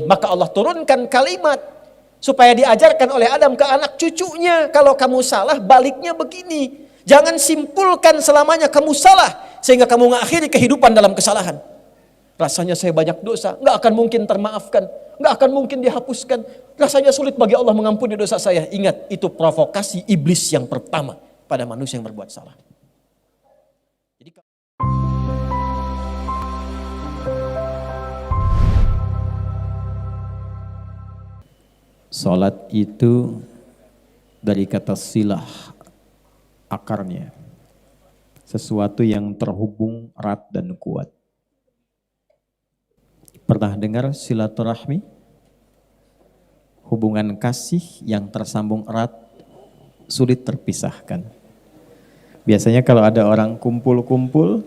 Maka Allah turunkan kalimat supaya diajarkan oleh Adam ke anak cucunya. Kalau kamu salah, baliknya begini. Jangan simpulkan selamanya kamu salah sehingga kamu mengakhiri kehidupan dalam kesalahan. Rasanya saya banyak dosa, nggak akan mungkin termaafkan, nggak akan mungkin dihapuskan. Rasanya sulit bagi Allah mengampuni dosa saya. Ingat, itu provokasi iblis yang pertama pada manusia yang berbuat salah. Jadi, salat itu dari kata silah, akarnya. Sesuatu yang terhubung erat dan kuat. Pernah dengar silaturahmi? Hubungan kasih yang tersambung erat, sulit terpisahkan. Biasanya kalau ada orang kumpul-kumpul,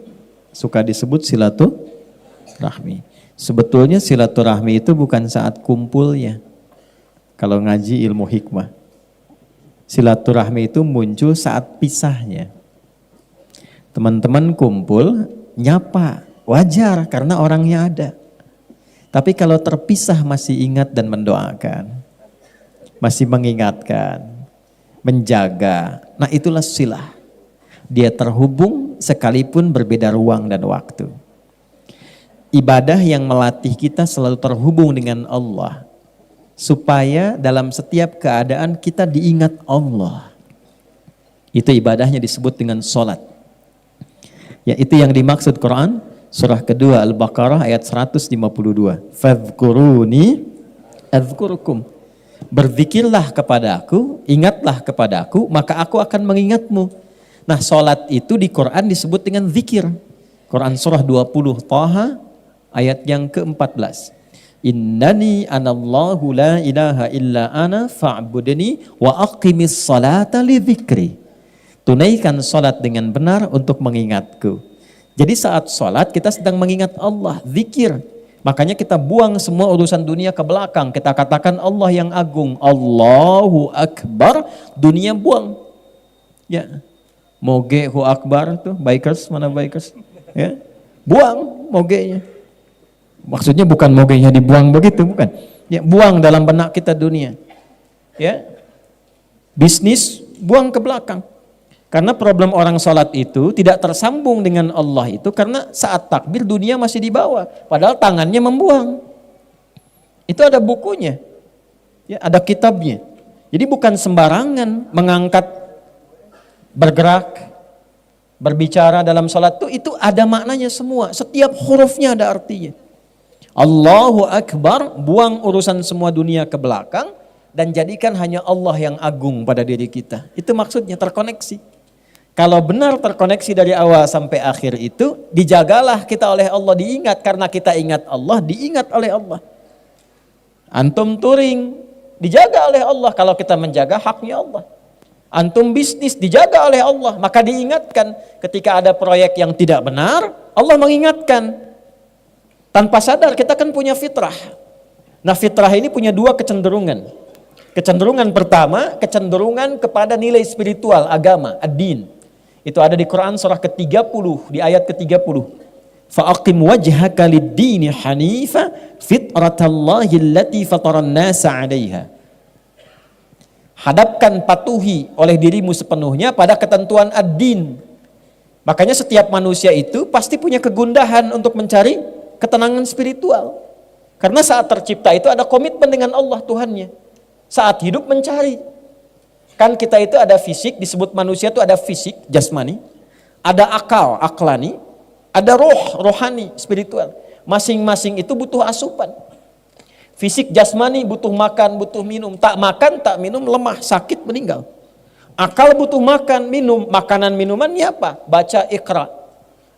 suka disebut silaturahmi. Sebetulnya silaturahmi itu bukan saat kumpulnya. Kalau ngaji ilmu hikmah. Silaturahmi itu muncul saat pisahnya. Teman-teman kumpul, nyapa, wajar karena orangnya ada. Tapi kalau terpisah masih ingat dan mendoakan, masih mengingatkan, menjaga, nah itulah silah. Dia terhubung sekalipun berbeda ruang dan waktu. Ibadah yang melatih kita selalu terhubung dengan Allah, supaya dalam setiap keadaan kita diingat Allah. Itu ibadahnya disebut dengan sholat. Ya, itu yang dimaksud Quran. Surah kedua Al-Baqarah ayat 152. Fadhkuruni adzkurukum. Berzikirlah kepadaku, ingatlah kepadaku, maka aku akan mengingatmu. Nah, salat itu di Quran disebut dengan zikir. Quran surah 20 Thaha ayat yang ke-14. Innani anallahu la ilaha illa ana fa'budni wa aqimis salata li dzikri. Tunaikan salat dengan benar untuk mengingatku. Jadi saat sholat kita sedang mengingat Allah, zikir. Makanya kita buang semua urusan dunia ke belakang. Kita katakan Allah yang agung, Allahu Akbar, dunia buang. Ya, moge hu akbar tuh, bikers, mana bikers? Ya, buang mogenya. Maksudnya bukan mogenya dibuang begitu, bukan. Ya, buang dalam benak kita dunia. Ya, bisnis buang ke belakang. Karena problem orang sholat itu tidak tersambung dengan Allah itu karena saat takbir dunia masih di bawah. Padahal tangannya membuang. Itu ada bukunya. Ya, ada kitabnya. Jadi bukan sembarangan mengangkat, bergerak, berbicara dalam sholat itu ada maknanya semua. Setiap hurufnya ada artinya. Allahu Akbar, buang urusan semua dunia ke belakang dan jadikan hanya Allah yang agung pada diri kita. Itu maksudnya terkoneksi. Kalau benar terkoneksi dari awal sampai akhir itu, dijagalah kita oleh Allah, diingat. Karena kita ingat Allah, diingat oleh Allah. Antum touring, dijaga oleh Allah. Kalau kita menjaga haknya Allah. Antum bisnis, dijaga oleh Allah. Maka diingatkan ketika ada proyek yang tidak benar, Allah mengingatkan. Tanpa sadar kita kan punya fitrah. Nah, fitrah ini punya dua kecenderungan. Kecenderungan pertama, kecenderungan kepada nilai spiritual, agama, ad-din. Itu ada di Quran surah ke-30 di ayat ke-30. Fa'aqim wajhaka lid-dini hanifa fitratallahi allati fataran nasa 'alaiha. Hadapkan, patuhi oleh dirimu sepenuhnya pada ketentuan ad-din. Makanya setiap manusia itu pasti punya kegundahan untuk mencari ketenangan spiritual. Karena saat tercipta itu ada komitmen dengan Allah Tuhannya. Saat hidup mencari. Kan kita itu ada fisik, disebut manusia itu ada fisik, jasmani, ada akal, aklani, ada roh, rohani, spiritual. Masing-masing itu butuh asupan. Fisik jasmani butuh makan, butuh minum. Tak makan, tak minum, lemah, sakit, meninggal. Akal butuh makan, minum. Makanan minumannya apa? Baca Iqra.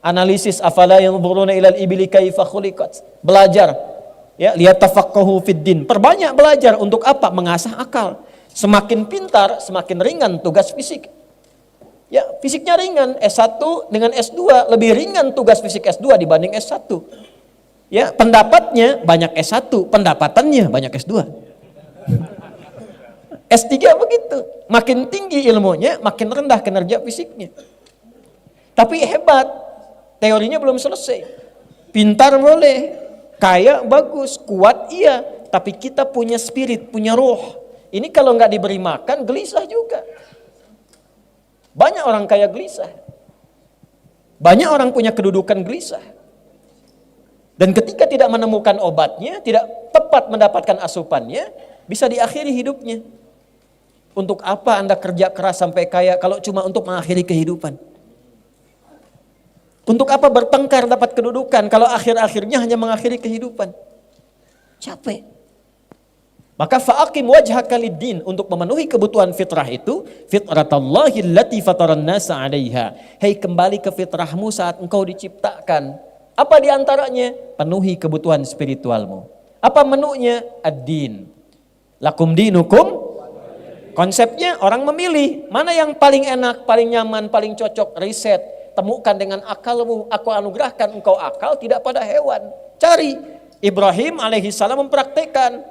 Analisis afala yanzuruna ilal ibili kaifa khuliqat. Belajar. Ya, liyatafaqahu fid din. Perbanyak belajar untuk apa? Mengasah akal. Semakin pintar, semakin ringan tugas fisik. Ya, fisiknya ringan, S1 dengan S2 lebih ringan tugas fisik S2 dibanding S1. Ya, pendapatnya banyak S1, pendapatannya banyak S2. S3 begitu, makin tinggi ilmunya, makin rendah kinerja fisiknya. Tapi hebat, teorinya belum selesai. Pintar boleh, kaya bagus, kuat iya, tapi kita punya spirit, punya roh. Ini kalau nggak diberi makan, gelisah juga. Banyak orang kaya gelisah. Banyak orang punya kedudukan gelisah. Dan ketika tidak menemukan obatnya, tidak tepat mendapatkan asupannya, bisa diakhiri hidupnya. Untuk apa Anda kerja keras sampai kaya kalau cuma untuk mengakhiri kehidupan? Untuk apa bertengkar dapat kedudukan kalau akhir-akhirnya hanya mengakhiri kehidupan? Capek. Maka fa'aqim wajhaka lid-din, untuk memenuhi kebutuhan fitrah itu, fitratallahi allati fataran nasa 'alaiha. Hei, kembali ke fitrahmu saat engkau diciptakan. Apa diantaranya? Penuhi kebutuhan spiritualmu. Apa menunya? Ad-din. Lakum dinukum. Konsepnya orang memilih mana yang paling enak, paling nyaman, paling cocok. Riset, temukan dengan akalmu. Aku anugerahkan engkau akal tidak pada hewan. Cari. Ibrahim alaihissalam mempraktekkan.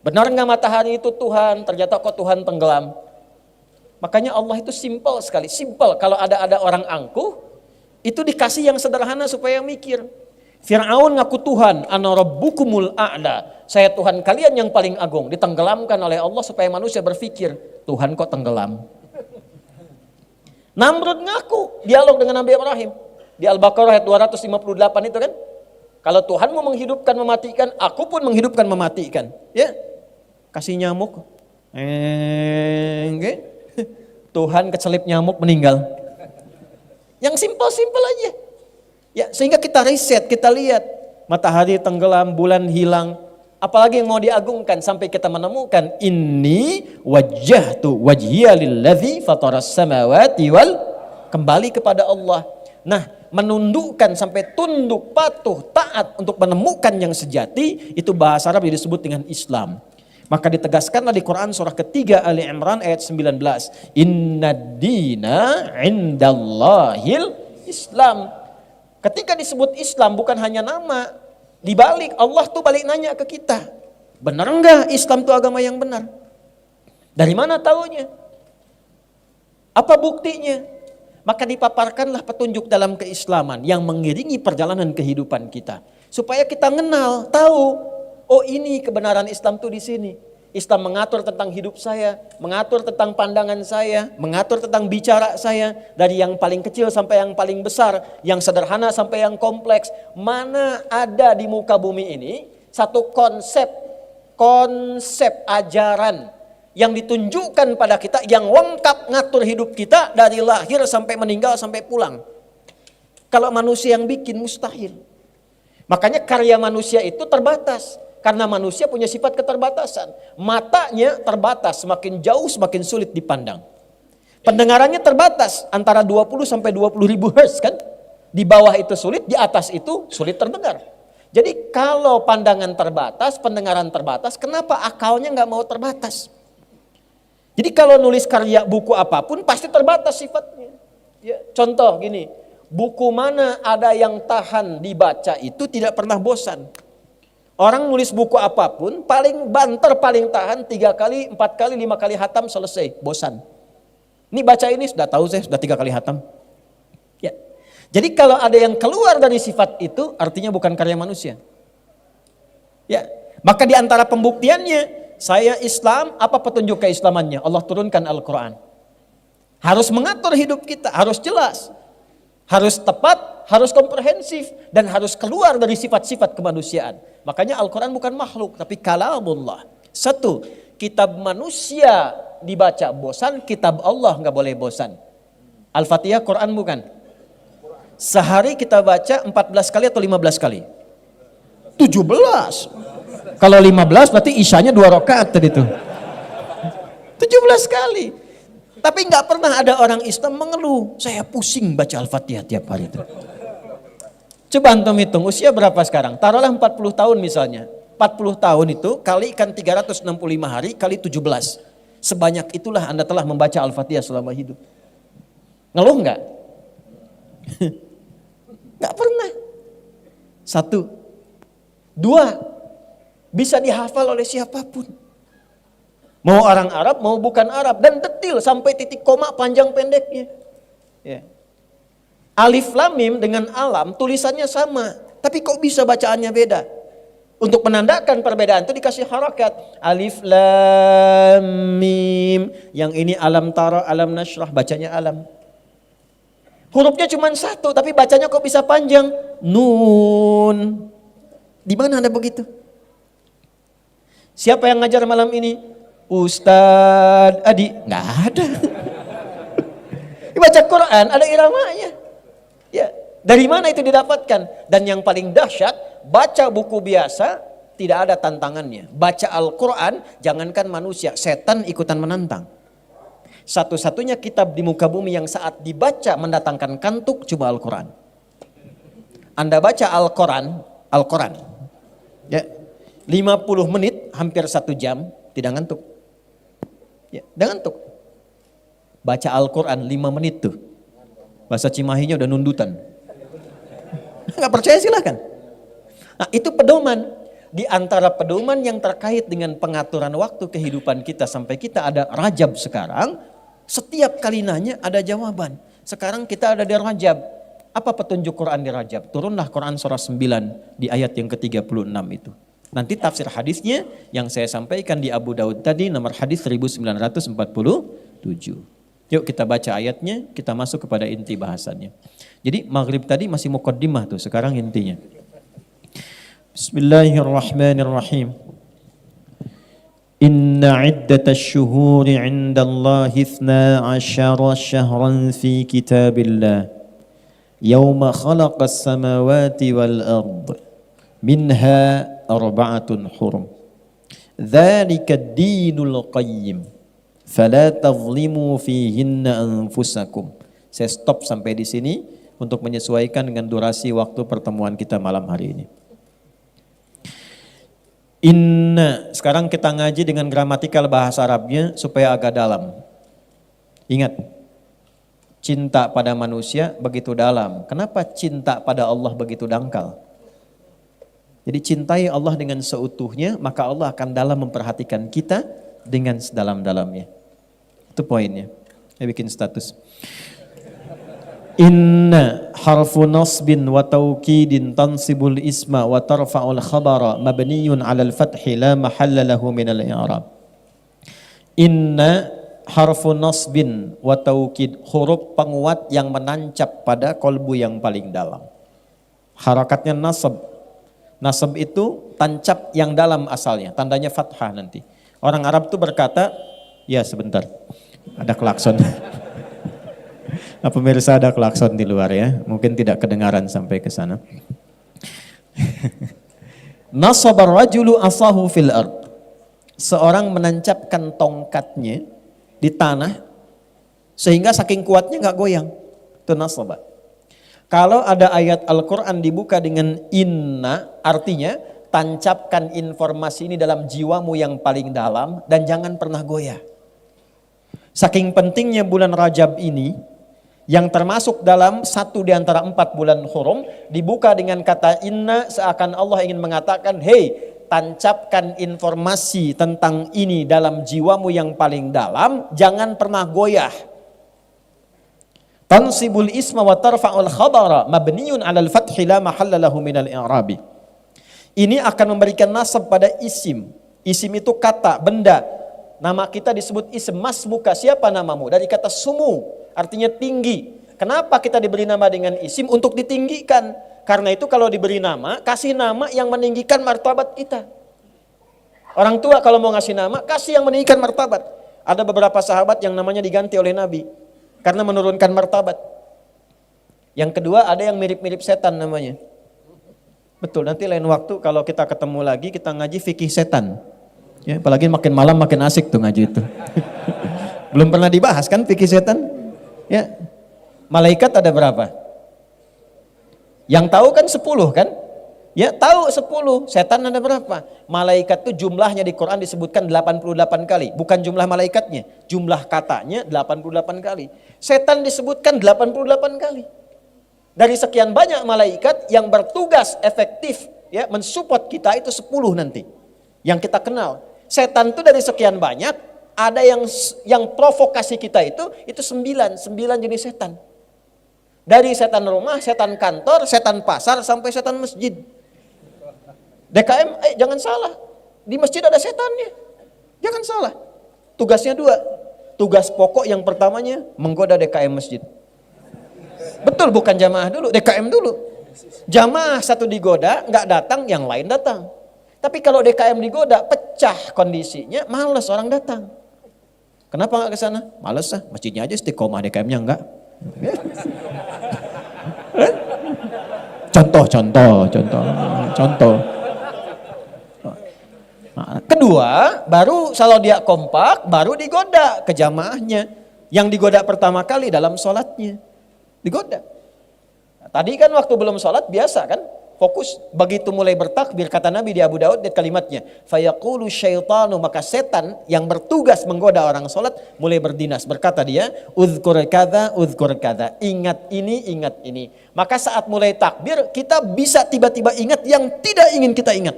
Benar nggak matahari itu Tuhan? Ternyata kok Tuhan tenggelam. Makanya Allah itu simpel sekali. Simpel. Kalau ada orang angkuh, itu dikasih yang sederhana supaya mikir. Fir'aun ngaku Tuhan, ana rabbukumul a'la. Saya Tuhan kalian yang paling agung. Ditenggelamkan oleh Allah supaya manusia berpikir, Tuhan kok tenggelam. Namrud ngaku, dialog dengan Nabi Ibrahim. Di Al-Baqarah ayat 258 itu kan. Kalau Tuhan mau menghidupkan, mematikan, aku pun menghidupkan, mematikan. Ya, kasih nyamuk. Tuhan kecelip nyamuk meninggal. Yang simpel-simpel aja. Ya, sehingga kita riset, kita lihat matahari tenggelam, bulan hilang, apalagi yang mau diagungkan sampai kita menemukan inni wajjahtu wajhiya lillazi fataras samawati wal, kembali kepada Allah. Nah, menundukkan sampai tunduk, patuh, taat untuk menemukan yang sejati, itu bahasa Arab disebut dengan Islam. Maka ditegaskanlah di Quran surah ketiga Ali Imran ayat 19. Inna dina indallahil Islam. Ketika disebut Islam bukan hanya nama. Dibalik Allah tuh balik nanya ke kita. Benar enggak Islam itu agama yang benar? Dari mana taunya? Apa buktinya? Maka dipaparkanlah petunjuk dalam keislaman yang mengiringi perjalanan kehidupan kita. Supaya kita kenal, tahu, oh ini kebenaran Islam tuh di sini. Islam mengatur tentang hidup saya, mengatur tentang pandangan saya, mengatur tentang bicara saya. Dari yang paling kecil sampai yang paling besar, yang sederhana sampai yang kompleks. Mana ada di muka bumi ini satu konsep ajaran yang ditunjukkan pada kita, yang lengkap ngatur hidup kita dari lahir sampai meninggal sampai pulang. Kalau manusia yang bikin mustahil. Makanya karya manusia itu terbatas. Karena manusia punya sifat keterbatasan. Matanya terbatas, semakin jauh semakin sulit dipandang. Pendengarannya terbatas, antara 20 sampai 20 ribu hertz kan. Di bawah itu sulit, di atas itu sulit terdengar. Jadi kalau pandangan terbatas, pendengaran terbatas, kenapa akalnya nggak mau terbatas? Jadi kalau nulis karya buku apapun pasti terbatas sifatnya. Ya, contoh gini, buku mana ada yang tahan dibaca itu tidak pernah bosan. Orang nulis buku apapun paling banter, paling tahan 3 kali, 4 kali, 5 kali hatam selesai, bosan. Ini baca ini sudah tahu saya sudah 3 kali hatam. Ya. Jadi kalau ada yang keluar dari sifat itu artinya bukan karya manusia. Ya. Maka di antara pembuktiannya, saya Islam, apa petunjuk keislamannya? Allah turunkan Al-Quran. Harus mengatur hidup kita, harus jelas. Harus tepat, harus komprehensif, dan harus keluar dari sifat-sifat kemanusiaan. Makanya Al-Quran bukan makhluk, tapi kalamullah. Satu, kitab manusia dibaca bosan, kitab Allah nggak boleh bosan. Al-Fatihah Quran bukan? Sehari kita baca 14 kali atau 15 kali? 17. Kalau 15 berarti isyanya 2 rakaat tadi itu. 17 kali. Tapi nggak pernah ada orang Islam mengeluh, saya pusing baca Al-Fatihah tiap hari itu. Coba antum hitung, usia berapa sekarang? Taruhlah 40 tahun misalnya. 40 tahun itu kalikan 365 hari kali 17. Sebanyak itulah Anda telah membaca Al-Fatihah selama hidup. Ngeluh nggak? Nggak pernah. 1. 2. Bisa dihafal oleh siapapun. Mau orang Arab, mau bukan Arab. Dan detil sampai titik koma panjang pendeknya. Ya. Alif Lam Mim dengan alam tulisannya sama. Tapi kok bisa bacaannya beda? Untuk menandakan perbedaan itu dikasih harakat. Alif lam mim. Yang ini alam tara, alam nashrah, bacanya alam. Hurufnya cuma satu, tapi bacanya kok bisa panjang? Nun. Di mana ada begitu? Siapa yang ngajar malam ini? Ustadz Adi. Nggak ada. Baca Quran ada iramanya. Ya, dari mana itu didapatkan? Dan yang paling dahsyat, baca buku biasa tidak ada tantangannya. Baca Al-Quran, jangankan manusia, setan ikutan menantang. Satu-satunya kitab di muka bumi yang saat dibaca mendatangkan kantuk cuma Al-Quran. Anda baca Al-Quran, ya, 50 menit, hampir 1 jam, tidak ngantuk. Ya, tidak ngantuk. Baca Al-Quran 5 menit tuh. Bahasa Cimahinya udah nundutan. Nggak percaya silahkan. Nah, itu pedoman. Di antara pedoman yang terkait dengan pengaturan waktu kehidupan kita sampai kita ada Rajab sekarang, setiap kali nanya ada jawaban. Sekarang kita ada di Rajab. Apa petunjuk Quran di Rajab? Turunlah Quran surah 9 di ayat yang ke-36 itu. Nanti tafsir hadisnya yang saya sampaikan di Abu Daud tadi nomor hadis 1947. Yuk kita baca ayatnya, kita masuk kepada inti bahasannya. Jadi maghrib tadi masih muqaddimah tuh, sekarang intinya. Bismillahirrahmanirrahim. Inna iddatash syuhuri 'indallahi 12 syahran fi kitabillah. Yawma khalaqas samawati wal ard. Minha arba'atun hurum. Dzalika ad-dinul qayyim. Fala tazlimu fihinna anfusakum. Saya stop sampai di sini untuk menyesuaikan dengan durasi waktu pertemuan kita malam hari ini. Inna, sekarang kita ngaji dengan gramatikal bahasa Arabnya supaya agak dalam. Ingat, cinta pada manusia begitu dalam. Kenapa cinta pada Allah begitu dangkal? Jadi cintai Allah dengan seutuhnya, maka Allah akan dalam memperhatikan kita dengan sedalam-dalamnya. Itu poinnya. Saya bikin status. Inna harfu nasbin wa taukidin tansibul isma wa tarfa'ul khabara mabniyun 'alal fathi la mahalla lahu minal i'rab. Inna harfu nasbin wa taukid, huruf penguat yang menancap pada kolbu yang paling dalam. Harakatnya nasab. Nasab itu tancap yang dalam asalnya, tandanya fathah nanti. Orang Arab tuh berkata, ya sebentar, ada klakson. Pemirsa ada klakson di luar ya, mungkin tidak kedengaran sampai ke sana. Nasabar rajulu asahu fil ard. Seorang menancapkan tongkatnya di tanah sehingga saking kuatnya nggak goyang. Itu nasabah. Kalau ada ayat Al-Quran dibuka dengan inna, artinya tancapkan informasi ini dalam jiwamu yang paling dalam dan jangan pernah goyah. Saking pentingnya bulan Rajab ini, yang termasuk dalam 1 di antara 4 bulan hurum, dibuka dengan kata inna, seakan Allah ingin mengatakan, hei, tancapkan informasi tentang ini dalam jiwamu yang paling dalam, jangan pernah goyah. Tansibul isma wa tarfa'ul khabara mabniyun 'alal fathi la mahalla lahu minal i'rabi. Ini akan memberikan nasab pada isim. Isim itu kata, benda. Nama kita disebut isim. Masmuka, siapa namamu? Dari kata sumu, artinya tinggi. Kenapa kita diberi nama dengan isim? Untuk ditinggikan. Karena itu kalau diberi nama, kasih nama yang meninggikan martabat kita. Orang tua kalau mau ngasih nama, kasih yang meninggikan martabat. Ada beberapa sahabat yang namanya diganti oleh Nabi karena menurunkan martabat. Yang kedua, ada yang mirip-mirip setan namanya. Betul, nanti lain waktu kalau kita ketemu lagi, kita ngaji fikih setan. Ya, apalagi makin malam makin asik tuh ngaji itu. Belum pernah dibahas kan fikih setan? Ya. Malaikat ada berapa? Yang tahu kan 10 kan? Ya, tahu 10. Setan ada berapa? Malaikat itu jumlahnya di Quran disebutkan 88 kali. Bukan jumlah malaikatnya, jumlah katanya 88 kali. Setan disebutkan 88 kali. Dari sekian banyak malaikat yang bertugas efektif ya mensupport kita itu 10 nanti. Yang kita kenal. Setan itu dari sekian banyak, ada yang provokasi kita itu 9 jenis setan. Dari setan rumah, setan kantor, setan pasar sampai setan masjid. DKM, jangan salah. Di masjid ada setannya. Jangan salah. Tugasnya dua. Tugas pokok yang pertamanya menggoda DKM masjid. Betul, bukan jamaah dulu, DKM dulu. Jamaah satu digoda, nggak datang, yang lain datang. Tapi kalau DKM digoda, pecah kondisinya, males orang datang. Kenapa nggak ke sana? Males ah, masjidnya aja istiqomah, DKM-nya enggak. Contoh. Nah, kedua, baru kalau dia kompak, baru digoda ke jamaahnya. Yang digoda pertama kali dalam sholatnya. Digoda. Nah, tadi kan waktu belum sholat biasa kan, fokus. Begitu mulai bertakbir, kata Nabi di Abu Daud, lihat kalimatnya. Fayaqulu syaitanu, maka setan yang bertugas menggoda orang sholat, mulai berdinas. Berkata dia, uzkur kada. Ingat ini. Maka saat mulai takbir, kita bisa tiba-tiba ingat yang tidak ingin kita ingat.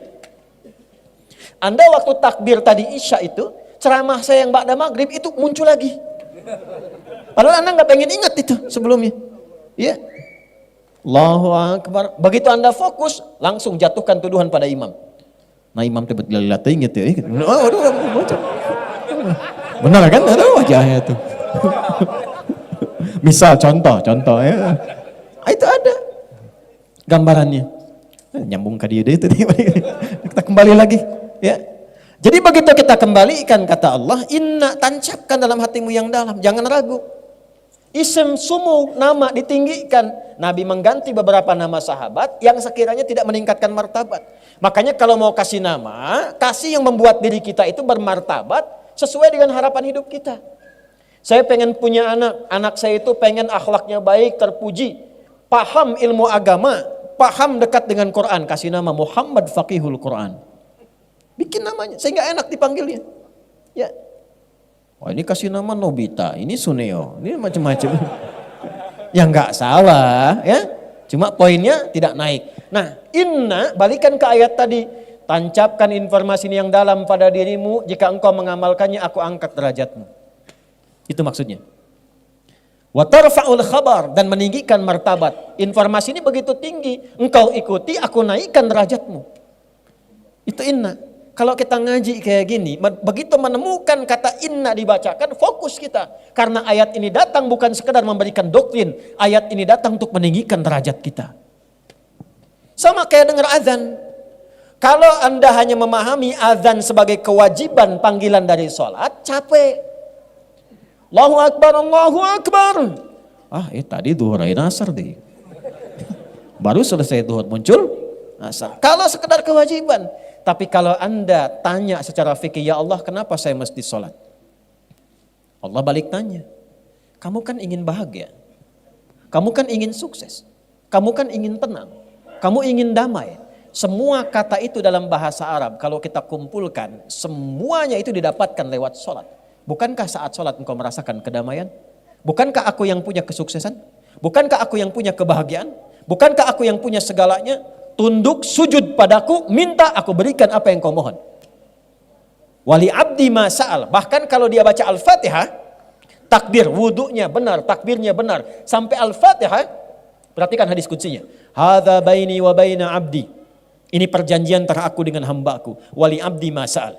Anda waktu takbir tadi Isya itu, ceramah saya yang ba'da maghrib itu muncul lagi. Padahal Anda nggak pengen ingat itu sebelumnya. Ya. Allahu Akbar. Begitu Anda fokus, langsung jatuhkan tuduhan pada imam. Nah imam tiba-tiba ingat ya. Benar kan? Ada wajahnya itu. Misal contoh ya. Itu ada gambarannya. Nyambung ke dia itu. Kita kembali lagi. Ya. Jadi begitu kita kembalikan kata Allah, inna, tancapkan dalam hatimu yang dalam, jangan ragu. Ism sumu, nama ditinggikan. Nabi mengganti beberapa nama sahabat yang sekiranya tidak meningkatkan martabat. Makanya kalau mau kasih nama, kasih yang membuat diri kita itu bermartabat sesuai dengan harapan hidup kita. Saya pengen punya anak saya itu pengen akhlaknya baik, terpuji, paham ilmu agama, paham dekat dengan Quran, kasih nama Muhammad Faqihul Quran. Bikin namanya, sehingga enak dipanggilnya. Ya. Wah ini kasih nama Nobita, ini Suneo, ini macam-macam. Ya nggak salah, ya. Cuma poinnya tidak naik. Nah, inna, balikan ke ayat tadi. Tancapkan informasi ini yang dalam pada dirimu, jika engkau mengamalkannya, aku angkat derajatmu. Itu maksudnya. Wa tarfa'ul khabar, dan meninggikan martabat. Informasi ini begitu tinggi, engkau ikuti, aku naikkan derajatmu. Itu inna. Kalau kita ngaji kayak gini, begitu menemukan kata inna dibacakan, fokus kita. Karena ayat ini datang bukan sekedar memberikan doktrin, ayat ini datang untuk meninggikan derajat kita. Sama kayak dengar azan. Kalau Anda hanya memahami azan sebagai kewajiban panggilan dari sholat, capek. Allahu Akbar, Allahu Akbar. Tadi duhur asar deh. Baru selesai duhur muncul asar. Kalau sekedar kewajiban. Tapi kalau Anda tanya secara fikih, ya Allah kenapa saya mesti sholat? Allah balik tanya, kamu kan ingin bahagia, kamu kan ingin sukses, kamu kan ingin tenang, kamu ingin damai. Semua kata itu dalam bahasa Arab kalau kita kumpulkan, semuanya itu didapatkan lewat sholat. Bukankah saat sholat engkau merasakan kedamaian? Bukankah aku yang punya kesuksesan? Bukankah aku yang punya kebahagiaan? Bukankah aku yang punya segalanya? Tunduk, sujud padaku, minta aku berikan apa yang kau mohon. Wali abdi ma sa'al. Bahkan kalau dia baca Al-Fatihah, takbir, wudunya benar, takbirnya benar. Sampai Al-Fatihah, perhatikan hadis kutsinya. Hadza baini wa baina abdi. Ini perjanjian antara aku dengan hambaku. Wali abdi ma sa'al.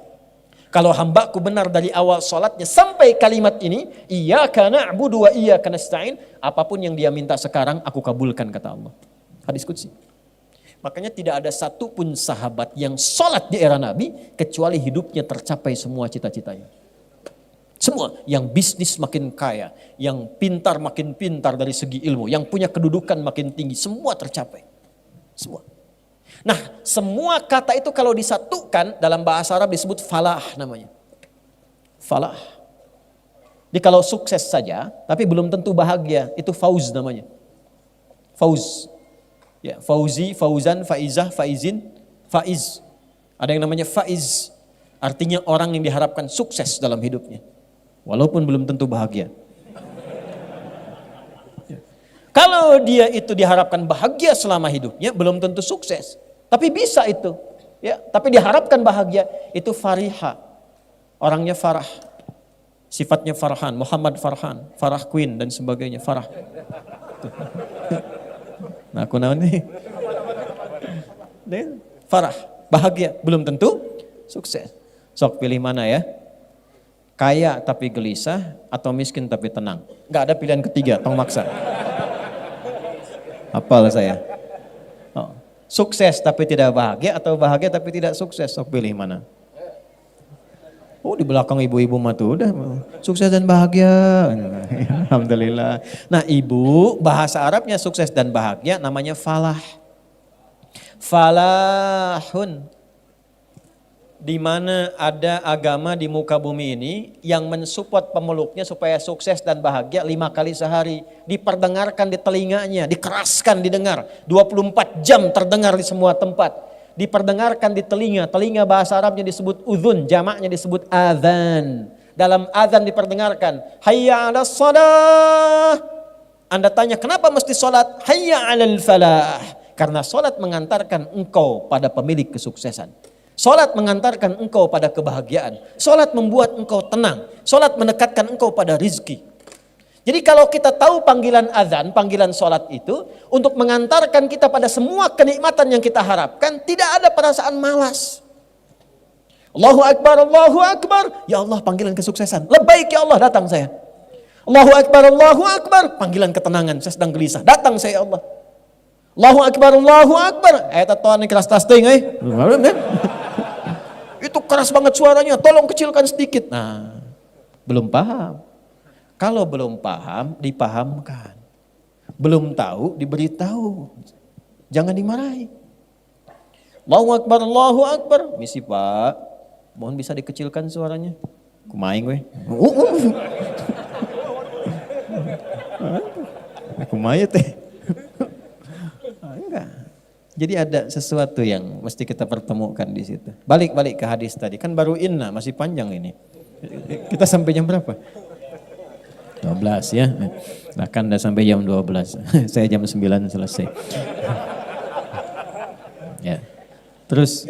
Kalau hambaku benar dari awal sholatnya sampai kalimat ini, iyyaka na'budu wa iyyaka nasta'in, apapun yang dia minta sekarang, aku kabulkan, kata Allah. Hadis kutsi. Makanya tidak ada satupun sahabat yang sholat di era Nabi kecuali hidupnya tercapai semua cita-citanya. Semua, yang bisnis makin kaya, yang pintar makin pintar dari segi ilmu, yang punya kedudukan makin tinggi, semua tercapai. Semua. Nah, semua kata itu kalau disatukan dalam bahasa Arab disebut falah namanya. Falah. Jadi kalau sukses saja, tapi belum tentu bahagia, itu fauz namanya. Fauz. Ya, fauzi, fauzan, faizah, faizin, faiz. Ada yang namanya faiz. Artinya orang yang diharapkan sukses dalam hidupnya. Walaupun belum tentu bahagia. Ya. Kalau dia itu diharapkan bahagia selama hidupnya, belum tentu sukses. Tapi bisa itu. Ya, tapi diharapkan bahagia, itu fariha. Orangnya farah. Sifatnya Farhan, Muhammad Farhan, Farah Queen dan sebagainya, Farah. Nah aku namanya Farah. bahagia, belum tentu sukses. Sok pilih mana ya? Kaya tapi gelisah atau miskin tapi tenang? Gak ada pilihan ketiga, tong maksa. Hafal saya. Oh. Sukses tapi tidak bahagia atau bahagia tapi tidak sukses? Sok pilih mana? Oh, di belakang ibu-ibu mah tuh udah sukses dan bahagia. Alhamdulillah. Nah, ibu bahasa Arabnya sukses dan bahagia namanya falah. Falahun. Di mana ada agama di muka bumi ini yang mensupport pemeluknya supaya sukses dan bahagia 5 kali sehari. Diperdengarkan di telinganya, dikeraskan didengar. 24 jam terdengar di semua tempat. Diperdengarkan di telinga. Telinga bahasa Arabnya disebut udhun, jamaknya disebut adzan. Dalam adzan diperdengarkan, hayya 'alas shalah. Anda tanya, kenapa mesti salat? Hayya 'alal falah. Karena salat mengantarkan engkau pada pemilik kesuksesan. Salat mengantarkan engkau pada kebahagiaan. Salat membuat engkau tenang. Salat mendekatkan engkau pada rizki. Jadi kalau kita tahu panggilan azan, panggilan salat itu untuk mengantarkan kita pada semua kenikmatan yang kita harapkan, tidak ada perasaan malas. Allahu Akbar, Allahu Akbar. Ya Allah, panggilan kesuksesan. Labbaik ya Allah, datang saya. Allahu Akbar, Allahu Akbar. Panggilan ketenangan, saya sedang gelisah. Datang saya ya Allah. Allahu Akbar, Allahu Akbar. Ayat Tuhan keras tasting Itu keras banget suaranya, tolong kecilkan sedikit. Nah, belum paham. Kalau belum paham, dipahamkan. Belum tahu, diberitahu. Jangan dimarahi. Allahu Akbar, Allahu Akbar. Misi Pak, mohon bisa dikecilkan suaranya. Kumaing weh. Kumain teh. Enggak. Jadi ada sesuatu yang mesti kita pertemukan di situ. Balik ke hadis tadi. Kan baru inna, masih panjang ini. Kita sampai jam berapa? 12 ya. Nah kan udah sampai jam 12. Saya jam 9 selesai. Ya. Terus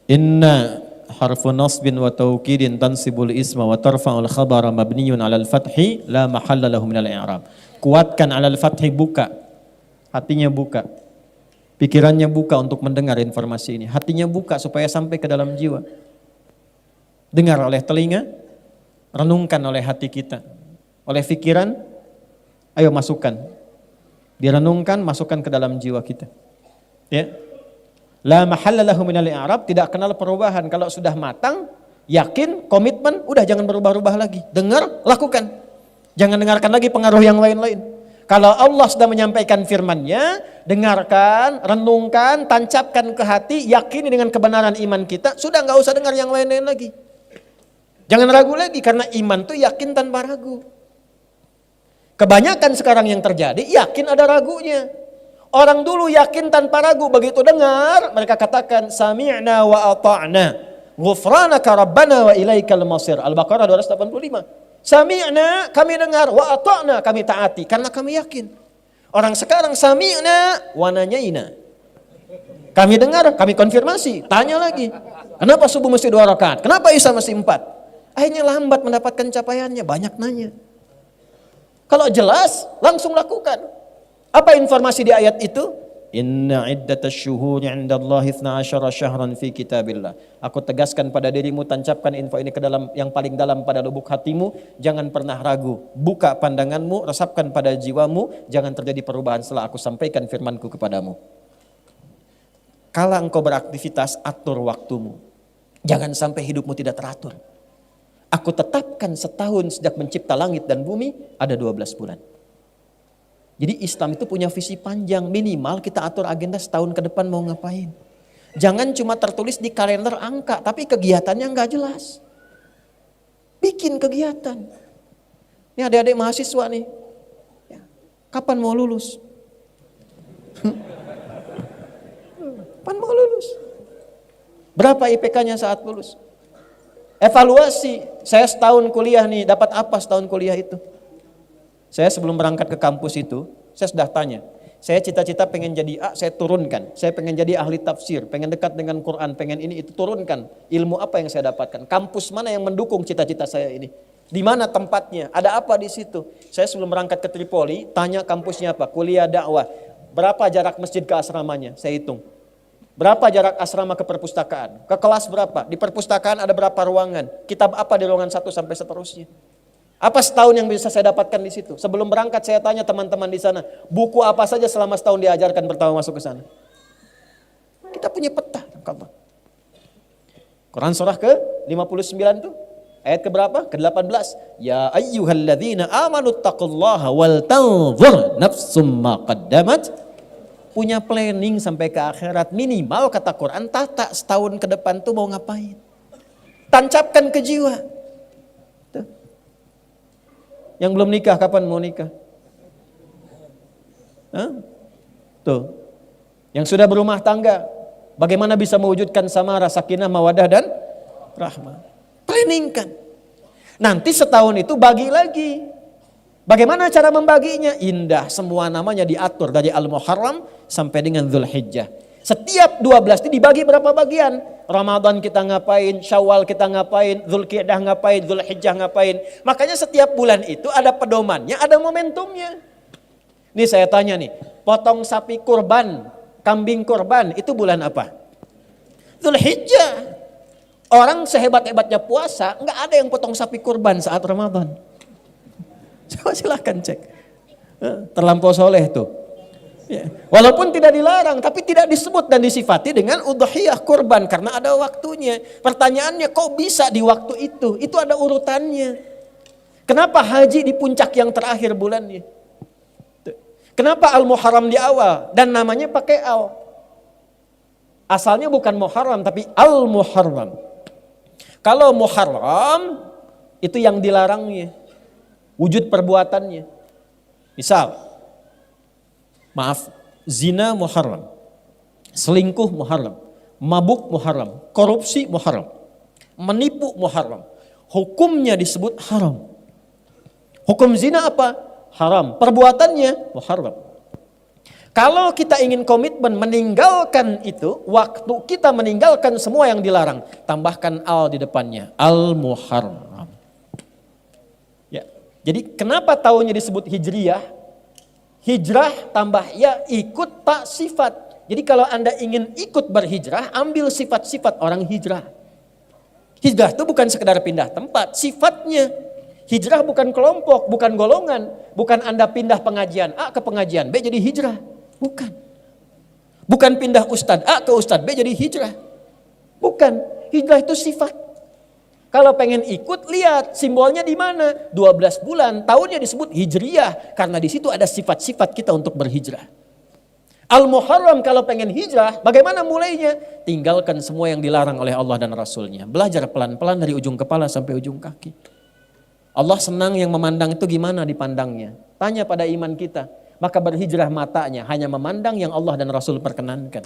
inna harfu nasbin wa taukidin tansibul isma wa tarfa'ul khabara mabniyun 'alal fathi la mahalla lahu minal i'rab. Kuatkan 'alal fathi, buka. Hatinya buka. Pikirannya buka untuk mendengar informasi ini. Hatinya buka supaya sampai ke dalam jiwa. Dengar oleh telinga, renungkan oleh hati kita. Oleh pikiran, ayo masukkan. Direnungkan, masukkan ke dalam jiwa kita. Ya. La mahalla lahu minal i'rab, tidak kenal perubahan. Kalau sudah matang, yakin, komitmen, udah jangan berubah-ubah lagi. Dengar, lakukan. Jangan dengarkan lagi pengaruh yang lain-lain. Kalau Allah sudah menyampaikan firman-Nya, dengarkan, renungkan, tancapkan ke hati, yakini dengan kebenaran iman kita, sudah nggak usah dengar yang lain-lain lagi. Jangan ragu lagi, karena iman itu yakin tanpa ragu. Kebanyakan sekarang yang terjadi, yakin ada ragunya. Orang dulu yakin tanpa ragu, begitu dengar, mereka katakan, sami'na wa ata'na, ghufranaka rabbana wa ilaikal masir. Al-Baqarah 285. Sami'na, kami dengar, wa ata'na, kami taati, karena kami yakin. Orang sekarang sami'na wa nanyaina. Kami dengar, kami konfirmasi, tanya lagi. Kenapa subuh mesti 2 rakaat? Kenapa isya mesti 4? Akhirnya lambat mendapatkan capaiannya, banyak nanya. Kalau jelas, langsung lakukan. Apa informasi di ayat itu? Inna iddatash syuhuri 'indallahi 12 syahran fi kitabillah. Aku tegaskan pada dirimu, tancapkan info ini ke dalam yang paling dalam pada lubuk hatimu, jangan pernah ragu. Buka pandanganmu, resapkan pada jiwamu, jangan terjadi perubahan setelah aku sampaikan firmanku kepadamu. Kala engkau beraktivitas, atur waktumu. Jangan sampai hidupmu tidak teratur. Aku tetapkan setahun sejak mencipta langit dan bumi, ada 12 bulan. Jadi Islam itu punya visi panjang, minimal kita atur agenda setahun ke depan mau ngapain. Jangan cuma tertulis di kalender angka, tapi kegiatannya nggak jelas. Bikin kegiatan. Ini adik-adik mahasiswa nih, ya, kapan mau lulus? Kapan mau lulus? Berapa IPK-nya saat lulus? Evaluasi, saya setahun kuliah nih, dapat apa setahun kuliah itu? Saya sebelum berangkat ke kampus itu, saya sudah tanya. Saya cita-cita pengen jadi A, saya turunkan. Saya pengen jadi ahli tafsir, pengen dekat dengan Quran, pengen ini itu, turunkan. Ilmu apa yang saya dapatkan? Kampus mana yang mendukung cita-cita saya ini? Di mana tempatnya? Ada apa di situ? Saya sebelum berangkat ke Tripoli, tanya kampusnya apa? Kuliah dakwah. Berapa jarak masjid ke asramanya? Saya hitung. Berapa jarak asrama ke perpustakaan? Ke kelas berapa? Di perpustakaan ada berapa ruangan? Kitab apa di ruangan 1 sampai seterusnya? Apa setahun yang bisa saya dapatkan di situ? Sebelum berangkat saya tanya teman-teman di sana, buku apa saja selama setahun diajarkan pertama masuk ke sana? Kita punya peta. Quran surah ke-59 tuh. Ayat ke berapa? Ke-18. Ya ayyuhalladzina amanu taqullaha wal tanzur nafsum ma qaddamat. Punya planning sampai ke akhirat. Minimal kata Quran, tata setahun ke depan tuh mau ngapain. Tancapkan ke jiwa. Tuh. Yang belum nikah, kapan mau nikah? Hah? Tuh. Yang sudah berumah tangga, bagaimana bisa mewujudkan samara, sakinah, mawadah, dan rahmah. Planningkan. Nanti setahun itu bagi lagi. Bagaimana cara membaginya? Indah, semua namanya diatur dari Al-Muharram sampai dengan Dzulhijjah. Setiap 12 itu dibagi berapa bagian? Ramadan kita ngapain, Syawal kita ngapain, Dzulqa'dah ngapain, Dzulhijjah ngapain. Makanya setiap bulan itu ada pedomannya, ada momentumnya. Nih saya tanya nih, potong sapi kurban, kambing kurban itu bulan apa? Dzulhijjah. Orang sehebat-hebatnya puasa, nggak ada yang potong sapi kurban saat Ramadan. Coba silahkan cek. Terlampau soleh tuh. Ya. Walaupun tidak dilarang, tapi tidak disebut dan disifati dengan udhiyah kurban karena ada waktunya. Pertanyaannya kok bisa di waktu itu? Itu ada urutannya. Kenapa haji di puncak yang terakhir bulannya? Kenapa Al-Muharram di awal dan namanya pakai al? Asalnya bukan Muharram tapi Al-Muharram. Kalau Muharram itu yang dilarangnya. Wujud perbuatannya. Misal, maaf, zina Muharram, selingkuh Muharram, mabuk Muharram, korupsi Muharram, menipu Muharram. Hukumnya disebut haram. Hukum zina apa? Haram. Perbuatannya Muharram. Kalau kita ingin komitmen meninggalkan itu, waktu kita meninggalkan semua yang dilarang, tambahkan al di depannya, Al-Muharram. Jadi kenapa tahunnya disebut Hijriyah? Hijrah tambah ya ikut tak sifat. Jadi kalau Anda ingin ikut berhijrah, ambil sifat-sifat orang hijrah. Hijrah itu bukan sekedar pindah tempat, sifatnya. Hijrah bukan kelompok, bukan golongan. Bukan Anda pindah pengajian A ke pengajian B jadi hijrah. Bukan. Bukan pindah ustadz A ke ustadz B jadi hijrah. Bukan. Hijrah itu sifat. Kalau pengen ikut, lihat simbolnya di mana. 12 bulan, tahunnya disebut Hijriyah. Karena di situ ada sifat-sifat kita untuk berhijrah. Al-Muharram kalau pengen hijrah, bagaimana mulainya? Tinggalkan semua yang dilarang oleh Allah dan Rasulnya. Belajar pelan-pelan dari ujung kepala sampai ujung kaki. Allah senang yang memandang itu gimana dipandangnya. Tanya pada iman kita. Maka berhijrah matanya hanya memandang yang Allah dan Rasul perkenankan.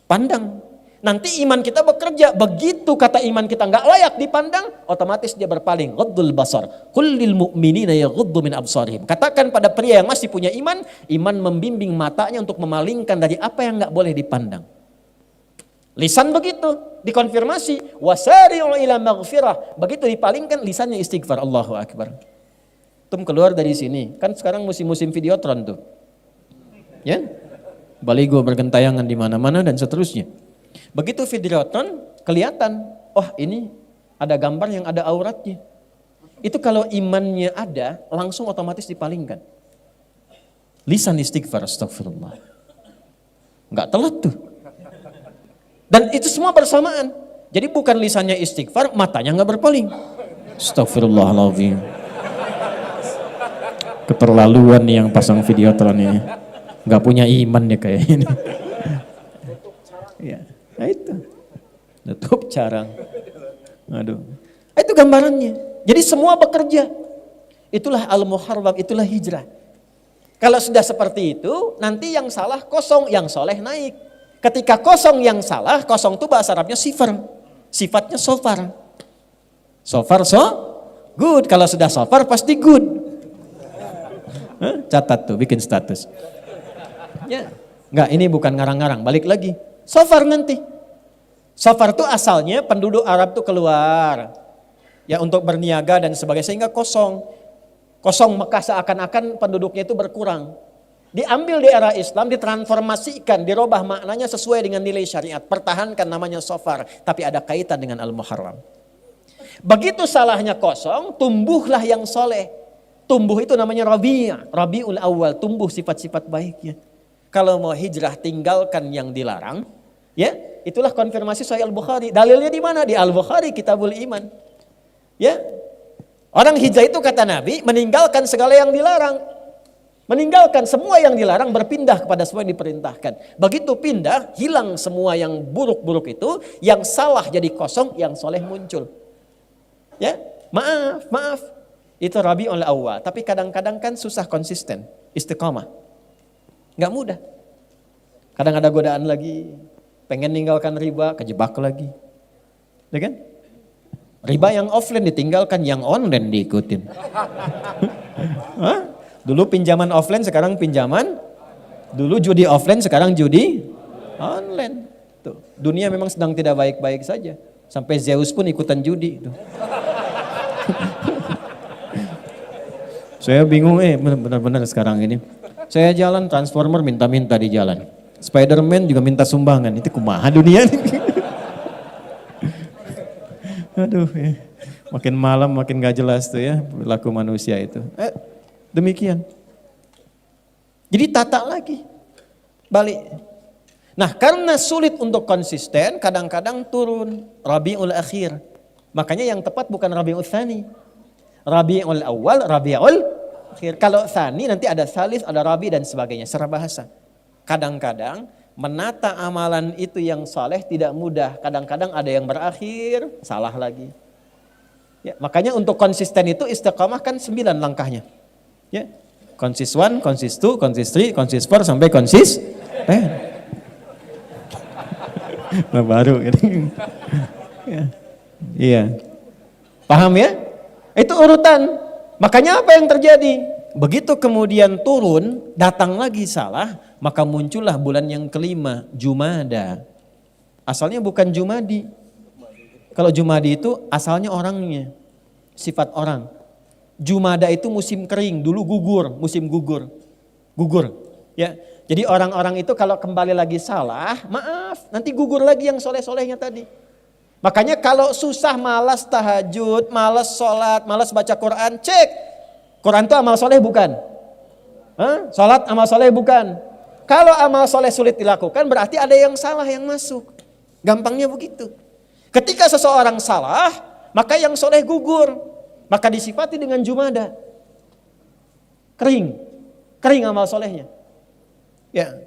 Pandang. Nanti iman kita bekerja, begitu kata iman kita nggak layak dipandang, otomatis dia berpaling. Ghaddul basar, kullil mu'minina yaghuddu min absarihim. Katakan pada pria yang masih punya iman, iman membimbing matanya untuk memalingkan dari apa yang nggak boleh dipandang. Lisan begitu, dikonfirmasi, wasari'u ila maghfirah. Begitu dipalingkan, lisannya istighfar, Allahu Akbar. Tum keluar dari sini, kan sekarang musim-musim videotron tuh. Ya, baligo bergentayangan di mana-mana dan seterusnya. Begitu videotron kelihatan, oh ini ada gambar yang ada auratnya. Itu kalau imannya ada, langsung otomatis dipalingkan. Lisan istighfar, astagfirullah. Enggak telat tuh. Dan itu semua bersamaan. Jadi bukan lisannya istighfar, matanya enggak berpaling. Astagfirullahaladzim. Keterlaluan nih yang pasang videotron ini. Enggak punya iman nih kayak ini. Ya. Nah itu, tutup carang. Aduh. Itu gambarannya. Jadi semua bekerja. Itulah Al-Muharram, itulah hijrah. Kalau sudah seperti itu, nanti yang salah kosong, yang soleh naik. Ketika kosong yang salah, kosong itu bahasa Arabnya sifar. Sifatnya sofar. Sofar so good. Kalau sudah sofar pasti good. Catat tuh, bikin status. Ya, enggak, ini bukan ngarang-ngarang, balik lagi. Sofar nanti. Sofar itu asalnya penduduk Arab tuh keluar. Ya untuk berniaga dan sebagainya sehingga kosong. Kosong Mekah seakan-akan penduduknya itu berkurang. Diambil di era Islam, ditransformasikan, dirubah maknanya sesuai dengan nilai syariat. Pertahankan namanya shofar, tapi ada kaitan dengan al-muharram. Begitu salahnya kosong, tumbuhlah yang soleh. Tumbuh itu namanya Rabiul Awal, tumbuh sifat-sifat baiknya. Kalau mau hijrah tinggalkan yang dilarang, ya itulah konfirmasi Sahih Al-Bukhari. Dalilnya di mana? Di Al-Bukhari, Kitabul Iman. Ya, orang hijrah itu kata Nabi meninggalkan segala yang dilarang. Meninggalkan semua yang dilarang, berpindah kepada semua yang diperintahkan. Begitu pindah, hilang semua yang buruk-buruk itu, yang salah jadi kosong, yang soleh muncul. Ya, maaf. Itu Rabiul Awal. Tapi kadang-kadang kan susah konsisten, istiqamah. Gak mudah. Kadang ada godaan lagi, pengen ninggalkan riba, kejebak lagi. Ya kan? Riba yang offline ditinggalkan, yang online diikutin. Hah? Dulu pinjaman offline, sekarang pinjaman. Dulu judi offline, sekarang judi online. Tuh, dunia memang sedang tidak baik-baik saja. Sampai Zeus pun ikutan judi. Tuh. Saya bingung benar-benar sekarang ini. Saya jalan Transformer minta-minta di jalan. Spiderman juga minta sumbangan. Itu kumaha dunia nih. Aduh, ya. Makin malam makin gak jelas tuh ya perilaku manusia itu. Demikian. Jadi tata lagi. Balik. Nah, karena sulit untuk konsisten, kadang-kadang turun Rabiul Akhir. Makanya yang tepat bukan Rabiul Tsani. Rabiul Awal, Rabiul Akhir. Kalau Tsani nanti ada Salis, ada Rabi dan sebagainya secara bahasa. Kadang-kadang menata amalan itu yang saleh tidak mudah. Kadang-kadang ada yang berakhir, salah lagi. Ya, makanya untuk konsisten itu istiqamah kan 9 langkahnya. Ya, konsis 1, konsis 2, konsis 3, konsis 4 sampai konsis 10. Nah, baru gitu. Ya. Iya. Paham ya? Itu urutan. Makanya apa yang terjadi? Begitu kemudian turun, datang lagi salah, maka muncullah bulan yang kelima, Jumada. Asalnya bukan Jumadi. Kalau Jumadi itu asalnya orangnya, sifat orang. Jumada itu musim kering, dulu gugur, musim gugur. Ya. Jadi orang-orang itu kalau kembali lagi salah, maaf, nanti gugur lagi yang soleh-solehnya tadi. Makanya kalau susah, malas tahajud, malas sholat, malas baca Quran, cek. Quran itu amal soleh bukan? Sholat amal soleh bukan? Kalau amal soleh sulit dilakukan, berarti ada yang salah yang masuk. Gampangnya begitu. Ketika seseorang salah, maka yang soleh gugur. Maka disifati dengan Jumada. Kering amal solehnya. Ya.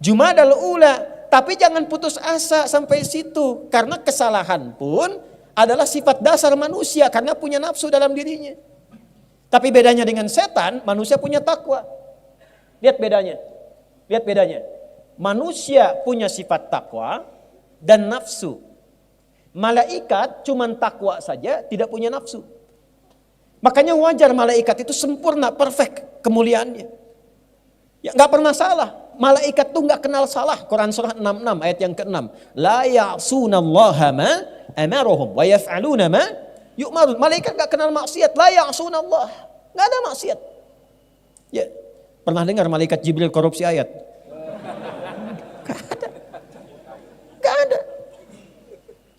Jumadal ula, tapi jangan putus asa sampai situ. Karena kesalahan pun adalah sifat dasar manusia karena punya nafsu dalam dirinya. Tapi bedanya dengan setan, manusia punya takwa. Lihat bedanya. Manusia punya sifat takwa dan nafsu. Malaikat cuman takwa saja, tidak punya nafsu. Makanya wajar malaikat itu sempurna, perfect kemuliaannya. Ya nggak pernah salah. Malaikat tuh nggak kenal salah. Quran surah 66 ayat yang ke-6. La ya'sunallaha ma amaruhum wa yaf'aluna ma yu'marun. Malaikat nggak kenal maksiat. La ya'sunallah. Nggak ada maksiat. Ya, pernah dengar malaikat Jibril korupsi ayat? Nggak ada.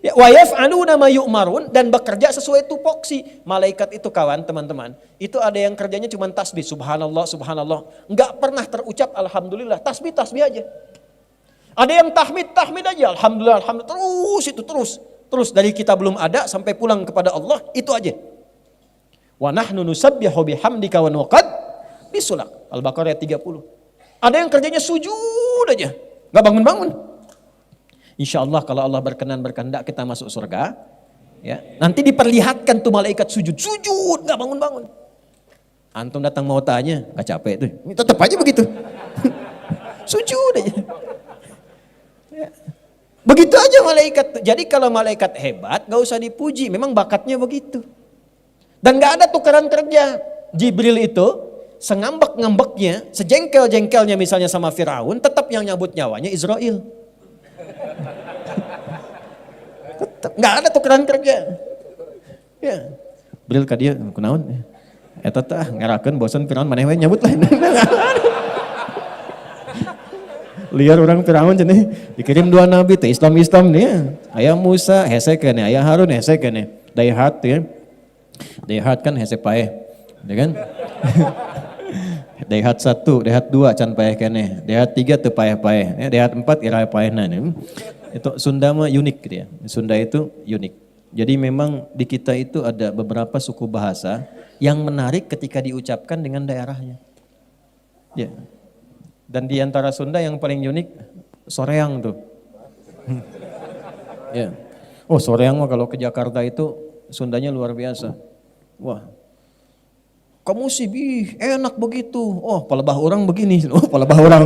Ya, wa yaf'aluna ma yu'marun, dan bekerja sesuai tupoksi. Malaikat itu kawan, teman-teman, itu ada yang kerjanya cuma tasbih, subhanallah, subhanallah. Enggak pernah terucap alhamdulillah, tasbih aja. Ada yang tahmid aja, alhamdulillah, alhamdulillah, terus dari kita belum ada sampai pulang kepada Allah, itu aja. Wa nahnu nusabbihu bihamdika wa nuqaddisu lak. Al-Baqarah ayat 30. Ada yang kerjanya sujud aja, enggak bangun-bangun. Insya Allah kalau Allah berkehendak kita masuk surga, ya nanti diperlihatkan tuh malaikat sujud nggak bangun. Antum datang mau tanya, nggak capek tuh, tetap aja begitu, sujud aja. Ya. Begitu aja malaikat. Jadi kalau malaikat hebat, nggak usah dipuji, memang bakatnya begitu. Dan nggak ada tukaran kerja. Jibril itu sengambek-ngambeknya, sejengkel-jengkelnya misalnya sama Firaun, tetap yang nyabut nyawanya Israel. Tetap nggak ada tukeran kerja. Ya. Bril ka dia kunaon? Eta teh ngerakeun bosan Firaun maneh we nyabut lain. Liar orang Firaun cenah dikirim dua nabi teh Islam nih. Aya Musa hese keneh, aya Harun hese keneh. Daihat ya. Daihat kan hese paeh. Ya kan? Daihat 1, Daihat 2 can paeh keneh. Daihat 3 teu paeh-paeh. Daihat 4 ira paehna. Itu Sunda mah unik gitu ya. Sunda itu unik. Jadi memang di kita itu ada beberapa suku bahasa yang menarik ketika diucapkan dengan daerahnya. Ya. Dan di antara Sunda yang paling unik soreang tuh. Ya. Oh, soreang mah kalau ke Jakarta itu Sundanya luar biasa. Wah. Kamu sih enak begitu. Oh, palebah orang begini. Oh, palebah orang.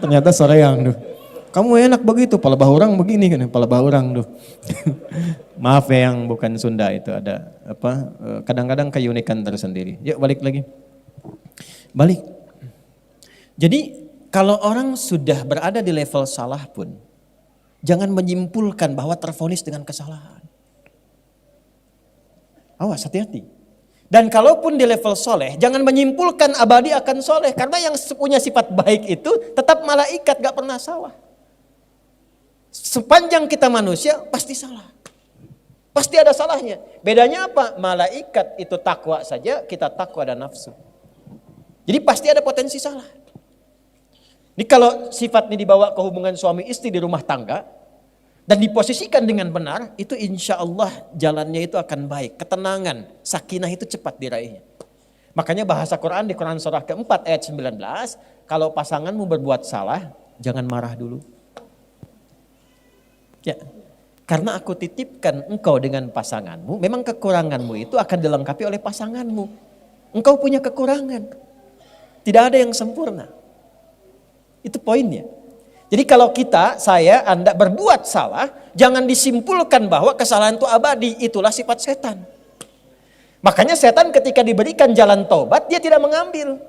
Ternyata soreang tuh. Kamu enak begitu, palebah orang begini kan, palebah orang tuh. Maaf ya yang bukan Sunda itu ada apa? Kadang-kadang keunikan tersendiri. Yuk balik lagi. Balik. Jadi kalau orang sudah berada di level salah pun, jangan menyimpulkan bahwa tervonis dengan kesalahan. Awas, hati-hati. Dan kalaupun di level soleh, jangan menyimpulkan abadi akan soleh. Karena yang punya sifat baik itu tetap malaikat, gak pernah salah. Sepanjang kita manusia pasti salah. Pasti ada salahnya. Bedanya apa? Malaikat itu takwa saja, kita takwa dan nafsu. Jadi pasti ada potensi salah. Ini kalau sifat ini dibawa ke hubungan suami istri di rumah tangga dan diposisikan dengan benar, itu insya Allah jalannya itu akan baik. Ketenangan, sakinah itu cepat diraihnya. Makanya bahasa Quran di Quran surah keempat ayat 19, kalau pasanganmu berbuat salah, jangan marah dulu. Ya, karena aku titipkan engkau dengan pasanganmu, memang kekuranganmu itu akan dilengkapi oleh pasanganmu. Engkau punya kekurangan. Tidak ada yang sempurna. Itu poinnya. Jadi kalau kita, saya, Anda berbuat salah, jangan disimpulkan bahwa kesalahan itu abadi. Itulah sifat setan. Makanya setan ketika diberikan jalan taubat, dia tidak mengambil.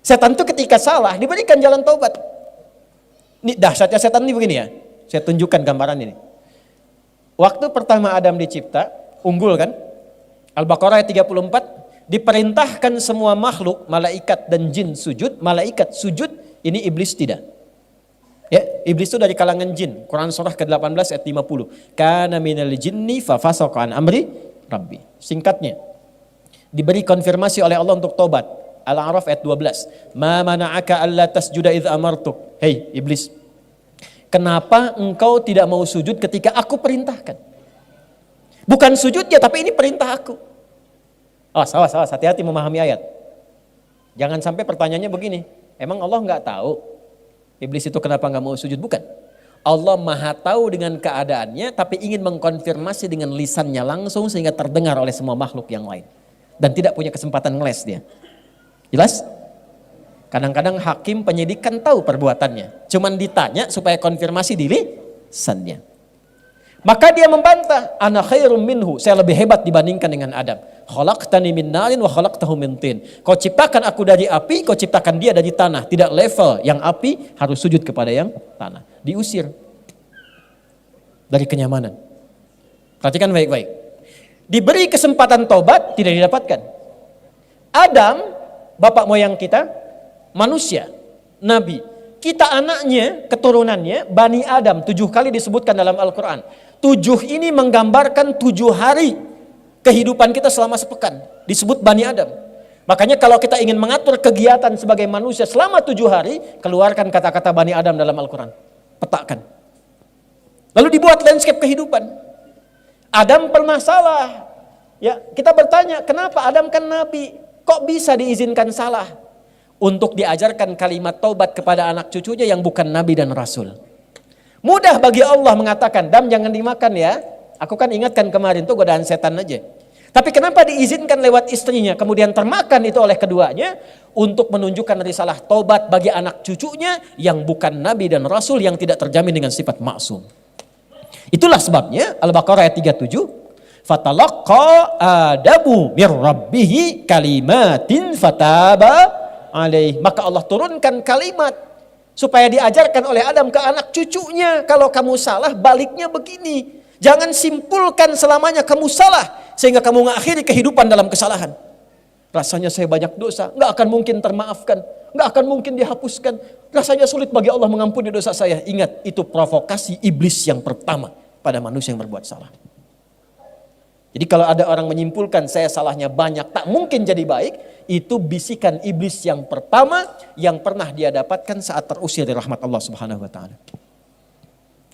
Setan itu ketika salah, diberikan jalan taubat. Ini dahsyatnya setan ini begini ya. Saya tunjukkan gambaran ini. Waktu pertama Adam dicipta, unggul kan? Al-Baqarah ayat 34. Diperintahkan semua makhluk, malaikat dan jin sujud, malaikat sujud, ini iblis tidak. Ya, iblis itu dari kalangan jin. Quran surah ke-18 ayat 50. Kana minal jinni fa fasaqa an amri rabbi. Singkatnya, diberi konfirmasi oleh Allah untuk tobat. Al-A'raf ayat 12. Ma mana'aka alla tasjuda idz amartuk. Hei iblis, kenapa engkau tidak mau sujud ketika aku perintahkan? Bukan sujudnya, tapi ini perintah aku. Awas, hati-hati memahami ayat. Jangan sampai pertanyaannya begini, emang Allah nggak tahu iblis itu kenapa nggak mau sujud? Bukan. Allah maha tahu dengan keadaannya, tapi ingin mengkonfirmasi dengan lisannya langsung sehingga terdengar oleh semua makhluk yang lain. Dan tidak punya kesempatan ngeles dia. Jelas? Kadang-kadang hakim penyidik kan tahu perbuatannya, cuman ditanya supaya konfirmasi di lisannya. Maka dia membantah, ana khairum minhu, saya lebih hebat dibandingkan dengan Adam. Khalaqtani min narin wa khalaqtahu min tin. Kau ciptakan aku dari api, kau ciptakan dia dari tanah. Tidak level yang api harus sujud kepada yang tanah. Diusir dari kenyamanan. Perhatikan baik-baik. Diberi kesempatan taubat, tidak didapatkan. Adam, bapak moyang kita, manusia, nabi. Kita anaknya, keturunannya, Bani Adam, 7 kali disebutkan dalam Al-Quran. 7 ini menggambarkan 7 hari kehidupan kita selama sepekan. Disebut Bani Adam. Makanya kalau kita ingin mengatur kegiatan sebagai manusia selama 7 hari, keluarkan kata-kata Bani Adam dalam Al-Quran. Petakan. Lalu dibuat landscape kehidupan. Adam pernah salah. Ya, kita bertanya, kenapa Adam kan nabi? Kok bisa diizinkan salah? Untuk diajarkan kalimat taubat kepada anak cucunya yang bukan nabi dan rasul. Mudah bagi Allah mengatakan, Dam jangan dimakan ya. Aku kan ingatkan kemarin tuh godaan setan aja. Tapi kenapa diizinkan lewat istrinya, kemudian termakan itu oleh keduanya, untuk menunjukkan risalah taubat bagi anak cucunya yang bukan nabi dan rasul yang tidak terjamin dengan sifat maksum. Itulah sebabnya Al-Baqarah ayat 37, fatalaqqa Adamu mir rabbihi kalimatin fataba alaih. Maka Allah turunkan kalimat supaya diajarkan oleh Adam ke anak cucunya, kalau kamu salah baliknya begini. Jangan simpulkan selamanya kamu salah sehingga kamu mengakhiri kehidupan dalam kesalahan. Rasanya saya banyak dosa, nggak akan mungkin termaafkan, nggak akan mungkin dihapuskan. Rasanya sulit bagi Allah mengampuni dosa saya. Ingat, itu provokasi iblis yang pertama pada manusia yang berbuat salah. Jadi kalau ada orang menyimpulkan saya salahnya banyak, tak mungkin jadi baik, itu bisikan iblis yang pertama yang pernah dia dapatkan saat terusir dari rahmat Allah Subhanahu wa taala.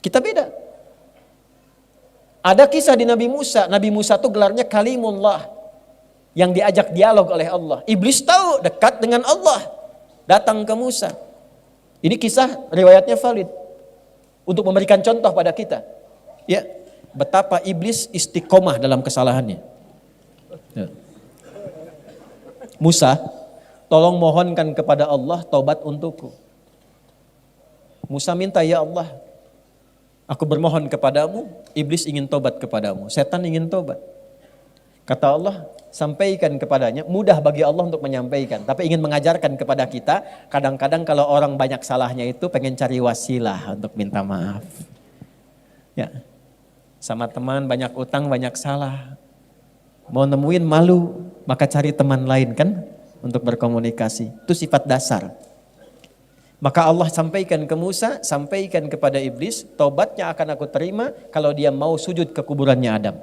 Kita beda. Ada kisah di Nabi Musa. Nabi Musa itu gelarnya Kalimullah, yang diajak dialog oleh Allah. Iblis tahu dekat dengan Allah, datang ke Musa. Ini kisah riwayatnya valid untuk memberikan contoh pada kita. Ya, betapa iblis istiqomah dalam kesalahannya. Ya. Musa, tolong mohonkan kepada Allah taubat untukku. Musa minta, ya Allah, aku bermohon kepadamu, iblis ingin tobat kepadamu, setan ingin tobat. Kata Allah, sampaikan kepadanya. Mudah bagi Allah untuk menyampaikan, tapi ingin mengajarkan kepada kita, kadang-kadang kalau orang banyak salahnya itu pengen cari wasilah untuk minta maaf. Ya, sama teman banyak utang, banyak salah, mau nemuin malu, maka cari teman lain kan untuk berkomunikasi. Itu sifat dasar. Maka Allah sampaikan ke Musa, sampaikan kepada iblis, taubatnya akan aku terima kalau dia mau sujud ke kuburannya Adam.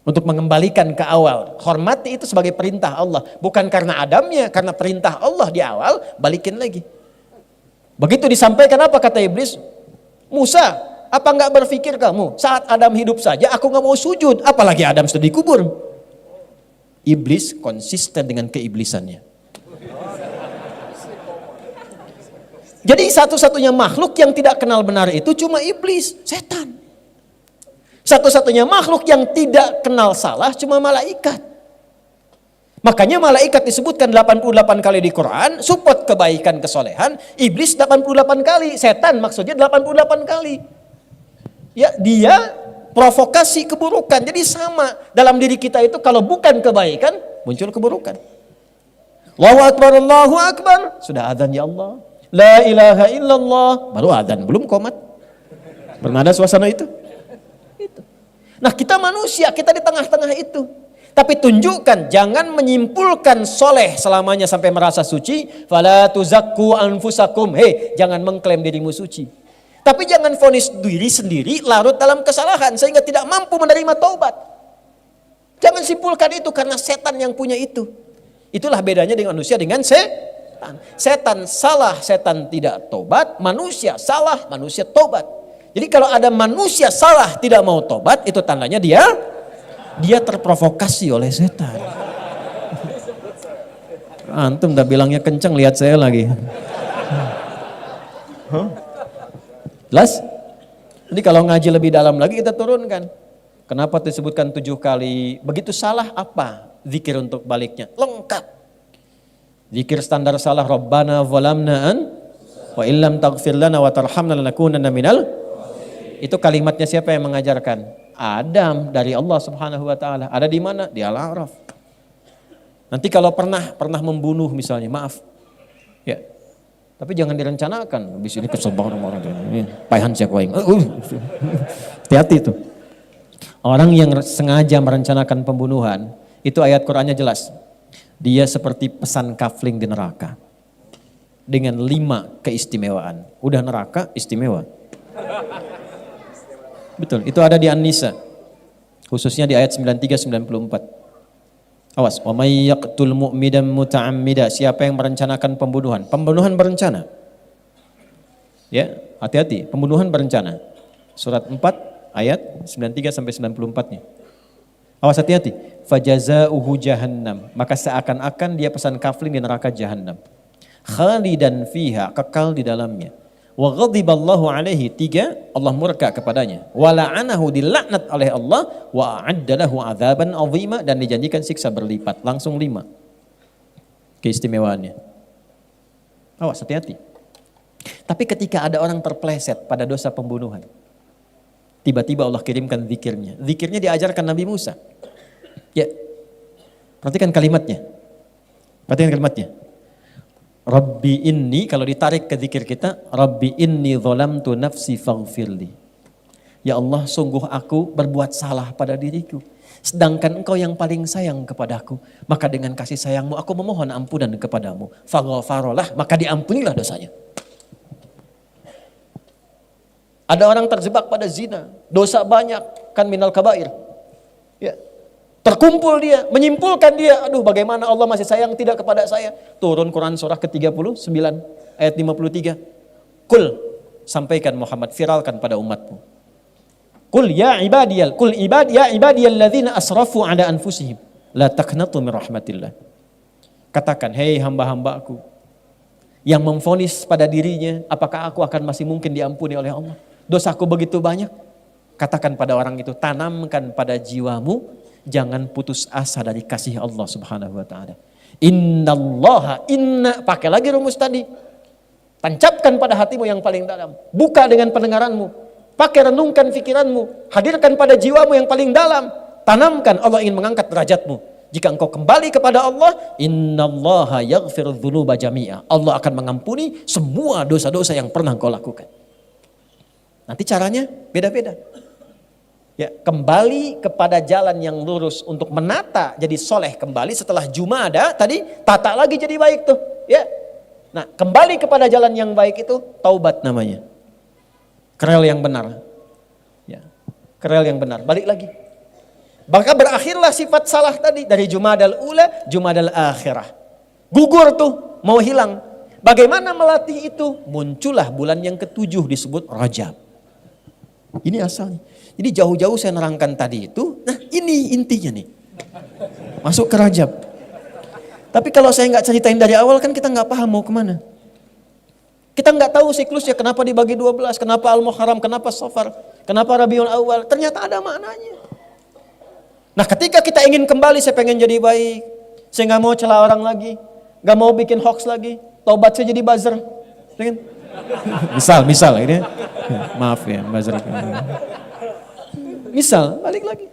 Untuk mengembalikan ke awal. Hormati itu sebagai perintah Allah. Bukan karena Adamnya, karena perintah Allah di awal, balikin lagi. Begitu disampaikan, apa kata iblis? Musa, apa enggak berpikir kamu? Saat Adam hidup saja aku enggak mau sujud, apalagi Adam sudah dikubur. Iblis konsisten dengan keiblisannya. Jadi satu-satunya makhluk yang tidak kenal benar itu cuma iblis, setan. Satu-satunya makhluk yang tidak kenal salah cuma malaikat. Makanya malaikat disebutkan 88 kali di Quran, support kebaikan kesolehan, iblis 88 kali, setan maksudnya 88 kali. Ya, dia provokasi keburukan. Jadi sama dalam diri kita itu, kalau bukan kebaikan, muncul keburukan. Allahu Akbar, Allahu Akbar, sudah adzan ya Allah. La ilaha illallah, baru adzan, belum qomat. Pernah ada suasana itu? Nah, kita manusia, kita di tengah-tengah itu. Tapi tunjukkan, jangan menyimpulkan soleh selamanya sampai merasa suci. Fala tuzakku anfusakum. Hei, jangan mengklaim dirimu suci. Tapi jangan vonis diri sendiri larut dalam kesalahan sehingga tidak mampu menerima taubat. Jangan simpulkan itu karena setan yang punya itu. Itulah bedanya dengan manusia dengan setan. Setan salah, setan tidak taubat. Manusia salah, manusia taubat. Jadi kalau ada manusia salah tidak mau tobat, itu tandanya dia terprovokasi oleh setan. Antum udah bilangnya kenceng, lihat saya lagi. Jelas? Jadi kalau ngaji lebih dalam lagi kita turunkan. Kenapa disebutkan 7 kali? Begitu salah apa? Zikir untuk baliknya. Lengkap. Zikir standar salah, Rabbana zalamna wa illam taghfir lana wa tarhamna lanakunanna minal. Itu kalimatnya siapa yang mengajarkan? Adam, dari Allah Subhanahu wa taala. Ada di mana? Di Al-A'raf. Nanti kalau pernah membunuh misalnya, maaf. Ya. Tapi jangan direncanakan. Habis ini kesel banget sama orang ini. Paihan siak waing. Hati-hati itu. Orang yang sengaja merencanakan pembunuhan, itu ayat Qur'annya jelas. Dia seperti pesan kafling di neraka. Dengan 5 keistimewaan. Udah neraka, istimewa. Betul, itu ada di An-Nisa. Khususnya di ayat 93-94. Awas, wa may yaqtul mu'midan muta'ammida, siapa yang merencanakan pembunuhan? Pembunuhan berencana. Ya, hati-hati, pembunuhan berencana. Surat 4 ayat 93 sampai 94-nya. Awas, hati-hati. Fajazauhu jahannam, maka seakan-akan dia pesan kafling di neraka jahannam. Khalidan fiha, kekal di dalamnya. Wa ghadiballahu alaihi, 3, Allah murka kepadanya. Wa la'anahu, dilaknat oleh Allah. Wa a'adda lahu adzaban 'azima, dan dijanjikan siksa berlipat. Langsung 5 keistimewaannya. Awas, hati-hati. Tapi ketika ada orang terpleset pada dosa pembunuhan, tiba-tiba Allah kirimkan zikirnya. Zikirnya diajarkan Nabi Musa. Ya, perhatikan kalimatnya. Perhatikan kalimatnya. Rabbi inni, kalau ditarik ke zikir kita, Rabbi inni zalamtu nafsi faghfirli. Ya Allah, sungguh aku berbuat salah pada diriku. Sedangkan engkau yang paling sayang kepadaku. Maka dengan kasih sayangmu aku memohon ampunan kepadamu. Faghfarolah, maka diampunilah dosanya. Ada orang terjebak pada zina, dosa banyak, kan minal kabair. Ya. Terkumpul dia, menyimpulkan dia, aduh bagaimana Allah masih sayang tidak kepada saya. Turun Quran surah ke-39 ayat 53. Kul, sampaikan Muhammad, viralkan pada umatmu. Kul ya ibadiyalladzina asrafu ala anfusihim la taqnatu min rahmatillah. Katakan, hei hamba-hambaku yang memvonis pada dirinya, apakah aku akan masih mungkin diampuni oleh Allah? Dosaku begitu banyak. Katakan pada orang itu, tanamkan pada jiwamu, jangan putus asa dari kasih Allah Subhanahu wa taala. Innallaha, pakai lagi rumus tadi. Tancapkan pada hatimu yang paling dalam. Buka dengan pendengaranmu. Pakai renungkan pikiranmu. Hadirkan pada jiwamu yang paling dalam. Tanamkan, Allah ingin mengangkat derajatmu. Jika engkau kembali kepada Allah, innallaha yaghfiru dzunuba jami'a. Allah akan mengampuni semua dosa-dosa yang pernah engkau lakukan. Nanti caranya beda-beda. Ya, kembali kepada jalan yang lurus untuk menata jadi soleh kembali setelah Jumada tadi, tata lagi jadi baik tuh. Ya, nah kembali kepada jalan yang baik itu taubat namanya. Kerel yang benar. Ya, kerel yang benar. Balik lagi. Maka berakhirlah sifat salah tadi dari Jumadal Ula, Jumadal Akhirah. Gugur tuh, mau hilang. Bagaimana melatih itu? Muncullah bulan yang ke-7 disebut Rajab. Ini asalnya. Jadi jauh-jauh saya nerangkan tadi itu, nah ini intinya nih. Masuk ke Rajab. Tapi kalau saya nggak ceritain dari awal kan kita nggak paham mau kemana. Kita nggak tahu siklusnya, kenapa dibagi 12, kenapa Al-Muharram, kenapa Safar, kenapa Rabiul Awal. Ternyata ada maknanya. Nah ketika kita ingin kembali, saya pengen jadi baik, saya nggak mau celah orang lagi, nggak mau bikin hoax lagi, taubat saya jadi buzzer. Misal ini, maaf ya buzzer. Misal, balik lagi.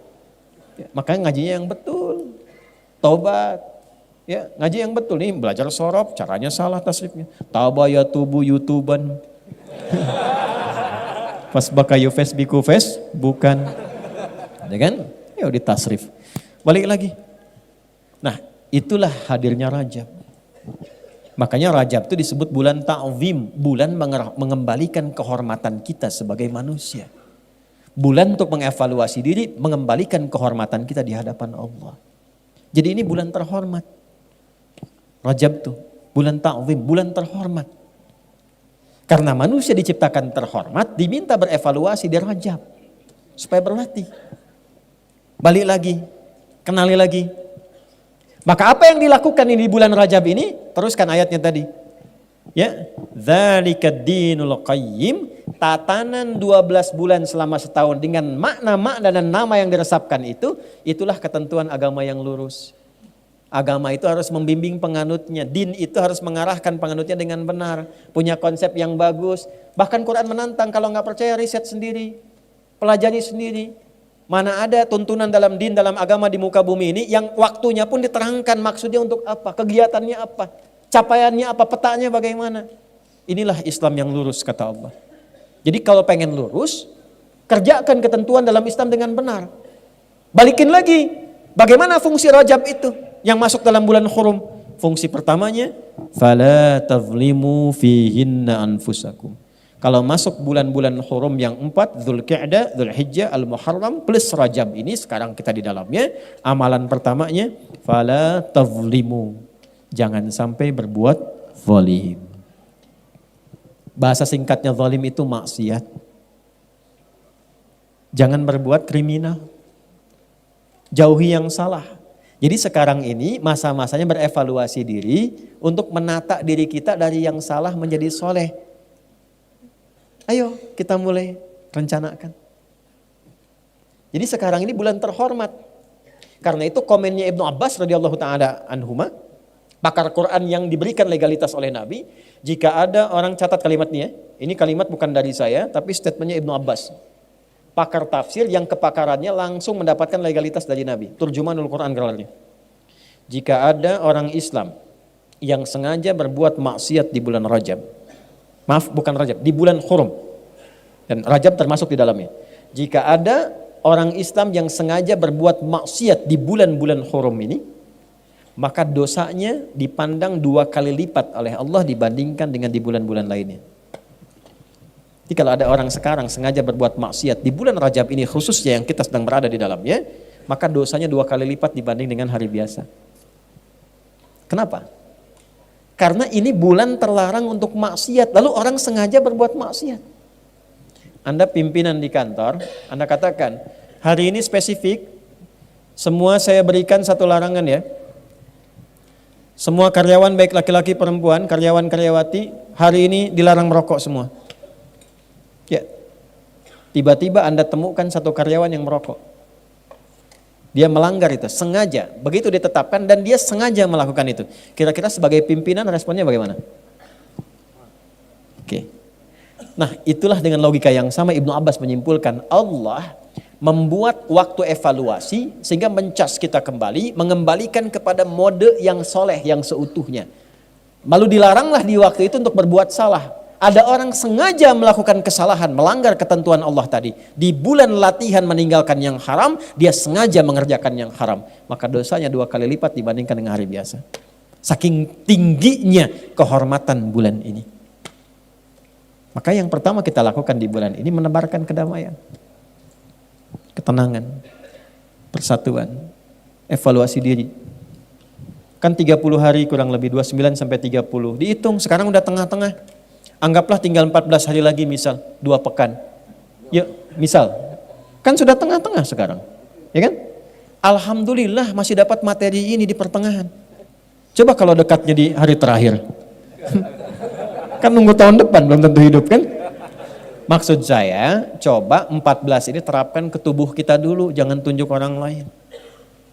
Ya, makanya ngajinya yang betul. Taubat. Ya, ngaji yang betul nih, belajar sorof, caranya salah tasrifnya. Tabaya tubuh YouTuban. Pas bakayu Facebooku bukan. Ya kan? Ya di tasrif. Balik lagi. Nah, itulah hadirnya Rajab. Makanya Rajab itu disebut bulan ta'zim, bulan mengembalikan kehormatan kita sebagai manusia. Bulan untuk mengevaluasi diri, mengembalikan kehormatan kita di hadapan Allah. Jadi ini bulan terhormat. Rajab tuh, bulan ta'zim, bulan terhormat. Karena manusia diciptakan terhormat, diminta berevaluasi di Rajab. Supaya berlatih. Balik lagi, kenali lagi. Maka apa yang dilakukan ini di bulan Rajab ini? Teruskan ayatnya tadi. Ya, dzalikad dinul qayyim, tatanan 12 bulan selama setahun dengan makna-makna dan nama yang diresapkan itu, itulah ketentuan agama yang lurus. Agama itu harus membimbing penganutnya, din itu harus mengarahkan penganutnya dengan benar, punya konsep yang bagus. Bahkan Quran menantang, kalau nggak percaya riset sendiri, pelajari sendiri. Mana ada tuntunan dalam din, dalam agama di muka bumi ini yang waktunya pun diterangkan maksudnya untuk apa, kegiatannya apa, capaiannya apa, petanya bagaimana. Inilah Islam yang lurus kata Allah. Jadi kalau pengen lurus, kerjakan ketentuan dalam Islam dengan benar. Balikin lagi, bagaimana fungsi Rajab itu yang masuk dalam bulan Hurum? Fungsi pertamanya, fala tazlimu fihinna anfusakum. Kalau masuk bulan-bulan Hurum yang 4, Dzulqa'dah, Dzulhijjah, Al-Muharram plus Rajab ini sekarang kita di dalamnya, amalan pertamanya fala tazlimu. Jangan sampai berbuat zalim. Bahasa singkatnya zalim itu maksiat. Jangan berbuat kriminal. Jauhi yang salah. Jadi sekarang ini masa-masanya berevaluasi diri untuk menata diri kita dari yang salah menjadi soleh. Ayo kita mulai rencanakan. Jadi sekarang ini bulan terhormat. Karena itu komennya Ibnu Abbas radhiyallahu taala anhuma, pakar Quran yang diberikan legalitas oleh Nabi, jika ada orang catat kalimatnya, ini kalimat bukan dari saya, tapi statementnya Ibnu Abbas. Pakar tafsir yang kepakarannya langsung mendapatkan legalitas dari Nabi. Turjumanul Quran gelarnya. Jika ada orang Islam yang sengaja berbuat maksiat di bulan Rajab, maaf bukan Rajab, di bulan Hurum, dan Rajab termasuk di dalamnya. Jika ada orang Islam yang sengaja berbuat maksiat di bulan-bulan hurum ini, maka dosanya dipandang 2 kali lipat oleh Allah dibandingkan dengan di bulan-bulan lainnya. Jadi kalau ada orang sekarang sengaja berbuat maksiat di bulan Rajab ini khususnya yang kita sedang berada di dalamnya, maka dosanya 2 kali lipat dibanding dengan hari biasa. Kenapa? Karena ini bulan terlarang untuk maksiat, lalu orang sengaja berbuat maksiat. Anda pimpinan di kantor, Anda katakan, hari ini spesifik, semua saya berikan satu larangan ya. Semua karyawan baik laki-laki perempuan, karyawan-karyawati, hari ini dilarang merokok semua. Ya, tiba-tiba Anda temukan satu karyawan yang merokok. Dia melanggar itu, sengaja. Begitu ditetapkan dan dia sengaja melakukan itu. Kira-kira sebagai pimpinan responnya bagaimana? Oke. Nah, itulah dengan logika yang sama Ibnu Abbas menyimpulkan Allah membuat waktu evaluasi sehingga mencas kita kembali, mengembalikan kepada mode yang soleh, yang seutuhnya. Lalu dilaranglah di waktu itu untuk berbuat salah. Ada orang sengaja melakukan kesalahan, melanggar ketentuan Allah tadi. Di bulan latihan meninggalkan yang haram, dia sengaja mengerjakan yang haram. Maka dosanya 2 kali lipat dibandingkan dengan hari biasa. Saking tingginya kehormatan bulan ini. Maka yang pertama kita lakukan di bulan ini menebarkan kedamaian, ketenangan, persatuan, evaluasi diri. Kan 30 hari kurang lebih, 29 sampai 30. Dihitung, sekarang udah tengah-tengah. Anggaplah tinggal 14 hari lagi misal, 2 pekan. Ya, misal. Kan sudah tengah-tengah sekarang. Ya kan? Alhamdulillah masih dapat materi ini di pertengahan. Coba kalau dekatnya di hari terakhir. Kan nunggu tahun depan belum tentu hidup kan? Maksud saya, coba 14 ini terapkan ke tubuh kita dulu, jangan tunjuk orang lain.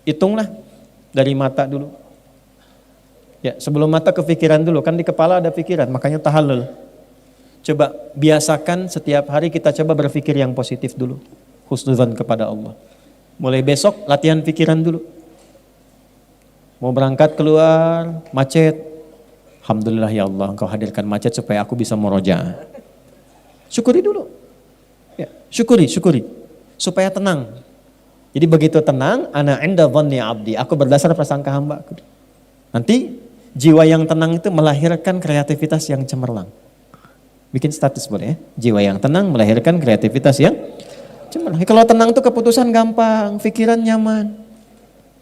Hitunglah dari mata dulu. Ya, sebelum mata ke pikiran dulu, kan di kepala ada pikiran, makanya tahallul. Coba biasakan setiap hari kita coba berpikir yang positif dulu. Husnuzan kepada Allah. Mulai besok latihan pikiran dulu. Mau berangkat keluar, macet. Alhamdulillah ya Allah, Engkau hadirkan macet supaya aku bisa murojaah. Syukuri dulu. Ya, syukuri. Supaya tenang. Jadi begitu tenang, ana inda dhanni abdi. Aku berdasar prasangka hamba. Nanti jiwa yang tenang itu melahirkan kreativitas yang cemerlang. Bikin status boleh ya. Jiwa yang tenang melahirkan kreativitas yang cemerlang. Kalau tenang itu keputusan gampang, pikiran nyaman.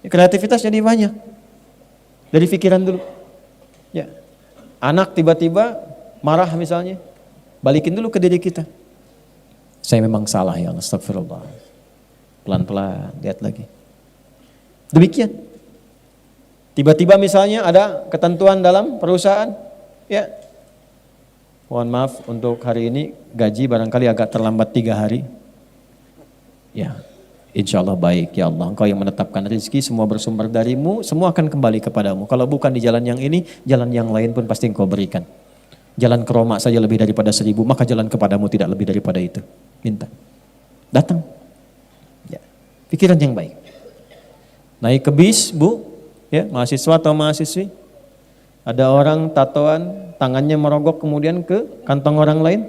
Kreativitas jadi banyak. Dari pikiran dulu. Ya. Anak tiba-tiba marah misalnya. Balikin dulu ke diri kita. Saya memang salah ya Allah, astagfirullah. Pelan-pelan, lihat lagi. Demikian. Tiba-tiba misalnya ada ketentuan dalam perusahaan. Ya. Mohon maaf untuk hari ini gaji barangkali agak terlambat 3 hari. Ya, insya Allah baik ya Allah. Engkau yang menetapkan rezeki, semua bersumber darimu, semua akan kembali kepadamu. Kalau bukan di jalan yang ini, jalan yang lain pun pasti Engkau berikan. Jalan ke Roma saja lebih daripada 1000, maka jalan kepadamu tidak lebih daripada itu. Minta. Datang. Ya, pikiran yang baik. Naik ke bis, Bu, ya, mahasiswa atau mahasiswi. Ada orang tatoan, tangannya merogok kemudian ke kantong orang lain.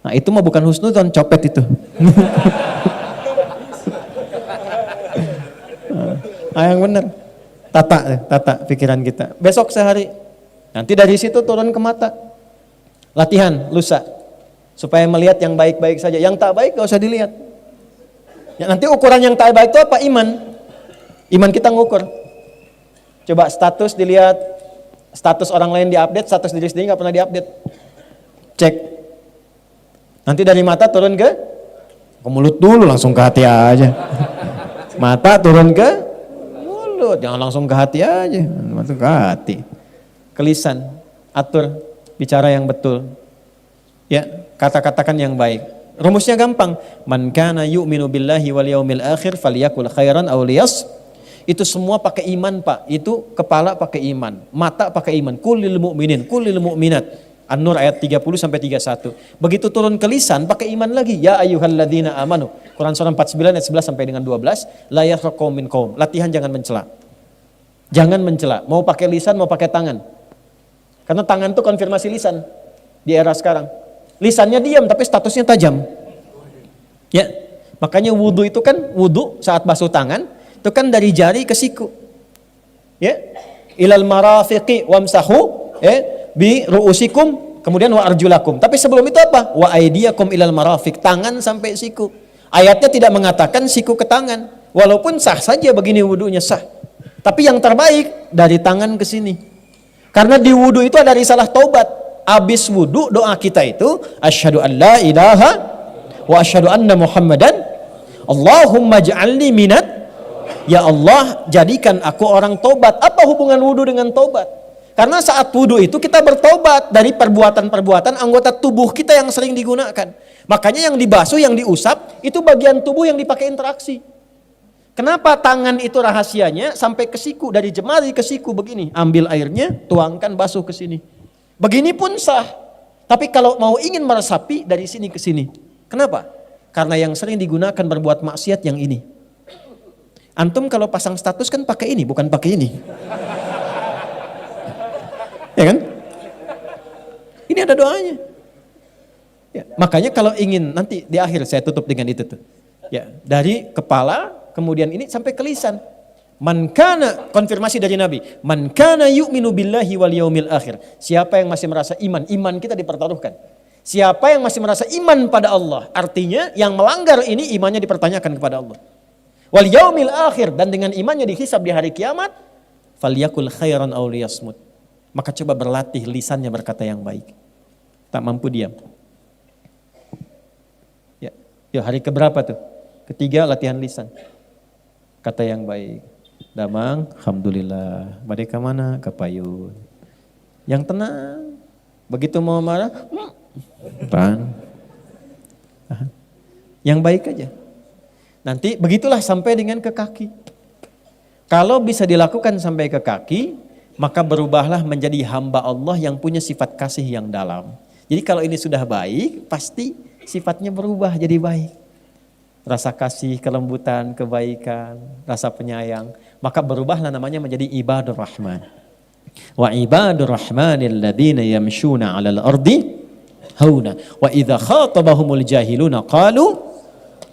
Nah itu mah bukan husnudzon, copet itu. Nah, yang benar. Tata pikiran kita. Besok sehari. Nanti dari situ turun ke mata. Latihan, lusa. Supaya melihat yang baik-baik saja. Yang tak baik gak usah dilihat. Ya, nanti ukuran yang tak baik itu apa? Iman. Iman kita ngukur. Coba status dilihat. Status orang lain diupdate, status diri sendiri gak pernah diupdate. Cek. Nanti dari mata turun ke mulut dulu, langsung ke hati aja. Mata turun ke mulut, jangan langsung ke hati aja. Langsung ke hati. Ke lisan, atur, bicara yang betul. Ya, kata-katakan yang baik. Rumusnya gampang. Man kana yu'minu billahi wal yaumil akhir falyakul khairan aw liyas. Itu semua pakai iman Pak. Itu kepala pakai iman, mata pakai iman. Kullil mu'minin, kullil mu'minat. An-Nur ayat 30 sampai 31. Begitu turun ke lisan pakai iman lagi. Ya ayyuhalladzina amanu. Quran surah 49 ayat 11 sampai dengan 12. La yakhluqu qaumin qaum. Latihan jangan mencela. Jangan mencela. Mau pakai lisan, mau pakai tangan. Karena tangan itu konfirmasi lisan di era sekarang. Lisannya diam tapi statusnya tajam. Ya. Makanya wudhu itu kan, wudhu saat basuh tangan, itu kan dari jari ke siku. Ya, ilal marafiqi wamsahu bi ru'usikum, kemudian wa arjulakum. Tapi sebelum itu apa? Wa aidiyakum ilal marafiq, tangan sampai siku. Ayatnya tidak mengatakan siku ke tangan, walaupun sah saja begini wudhunya sah. Tapi yang terbaik dari tangan ke sini. Karena di wudhu itu ada risalah taubat. Abis wudhu doa kita itu asyhadu an la ilaha wa asyhadu anna muhammadan Allahumma ja'alni minat, ya Allah jadikan aku orang tobat. Apa hubungan wudhu dengan tobat? Karena saat wudhu itu kita bertobat dari perbuatan-perbuatan anggota tubuh kita yang sering digunakan. Makanya yang dibasuh, yang diusap itu bagian tubuh yang dipakai interaksi. Kenapa tangan itu rahasianya sampai ke siku, dari jemari ke siku begini, ambil airnya, tuangkan, basuh ke sini. Begini pun sah. Tapi kalau mau ingin meresapi dari sini ke sini. Kenapa? Karena yang sering digunakan berbuat maksiat yang ini. Antum kalau pasang status kan pakai ini, bukan pakai ini. Ya kan? Ini ada doanya. Ya, makanya kalau ingin nanti di akhir saya tutup dengan itu tuh. Ya, dari kepala kemudian ini sampai ke lisan. Man kana, konfirmasi dari Nabi, man kana yu'minu billahi wal yaumil akhir. Siapa yang masih merasa iman kita dipertaruhkan. Siapa yang masih merasa iman pada Allah, artinya yang melanggar ini imannya dipertanyakan kepada Allah. Wal yaumil akhir, dan dengan imannya dihisab di hari kiamat, falyakul khairan aw liyasmut. Maka coba berlatih lisannya berkata yang baik. Tak mampu diam. Ya, yuk hari keberapa tuh? Ketiga latihan lisan. Kata yang baik. Damang, alhamdulillah. Badai ke mana? Ke payun. Yang tenang. Begitu mau marah, yang baik aja. Nanti begitulah sampai dengan ke kaki. Kalau bisa dilakukan sampai ke kaki, maka berubahlah menjadi hamba Allah yang punya sifat kasih yang dalam. Jadi kalau ini sudah baik, pasti sifatnya berubah jadi baik. Rasa kasih, kelembutan, kebaikan, rasa penyayang, maka berubahlah namanya menjadi ibadur rahman. Wa ibadur rahmanil ladzina yamshuna 'alal ardi hauna wa idza khatabahumul jahiluna qalu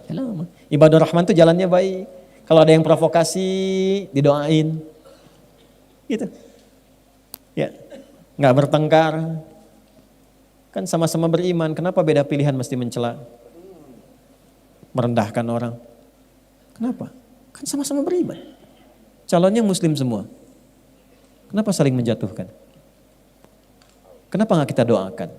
salama. Ibadur rahman itu jalannya baik. Kalau ada yang provokasi didoain. Gitu. Ya. Enggak bertengkar. Kan sama-sama beriman, kenapa beda pilihan mesti mencela? Merendahkan orang. Kenapa? Kan sama-sama beriman. Calonnya muslim semua. Kenapa saling menjatuhkan? Kenapa enggak kita doakan?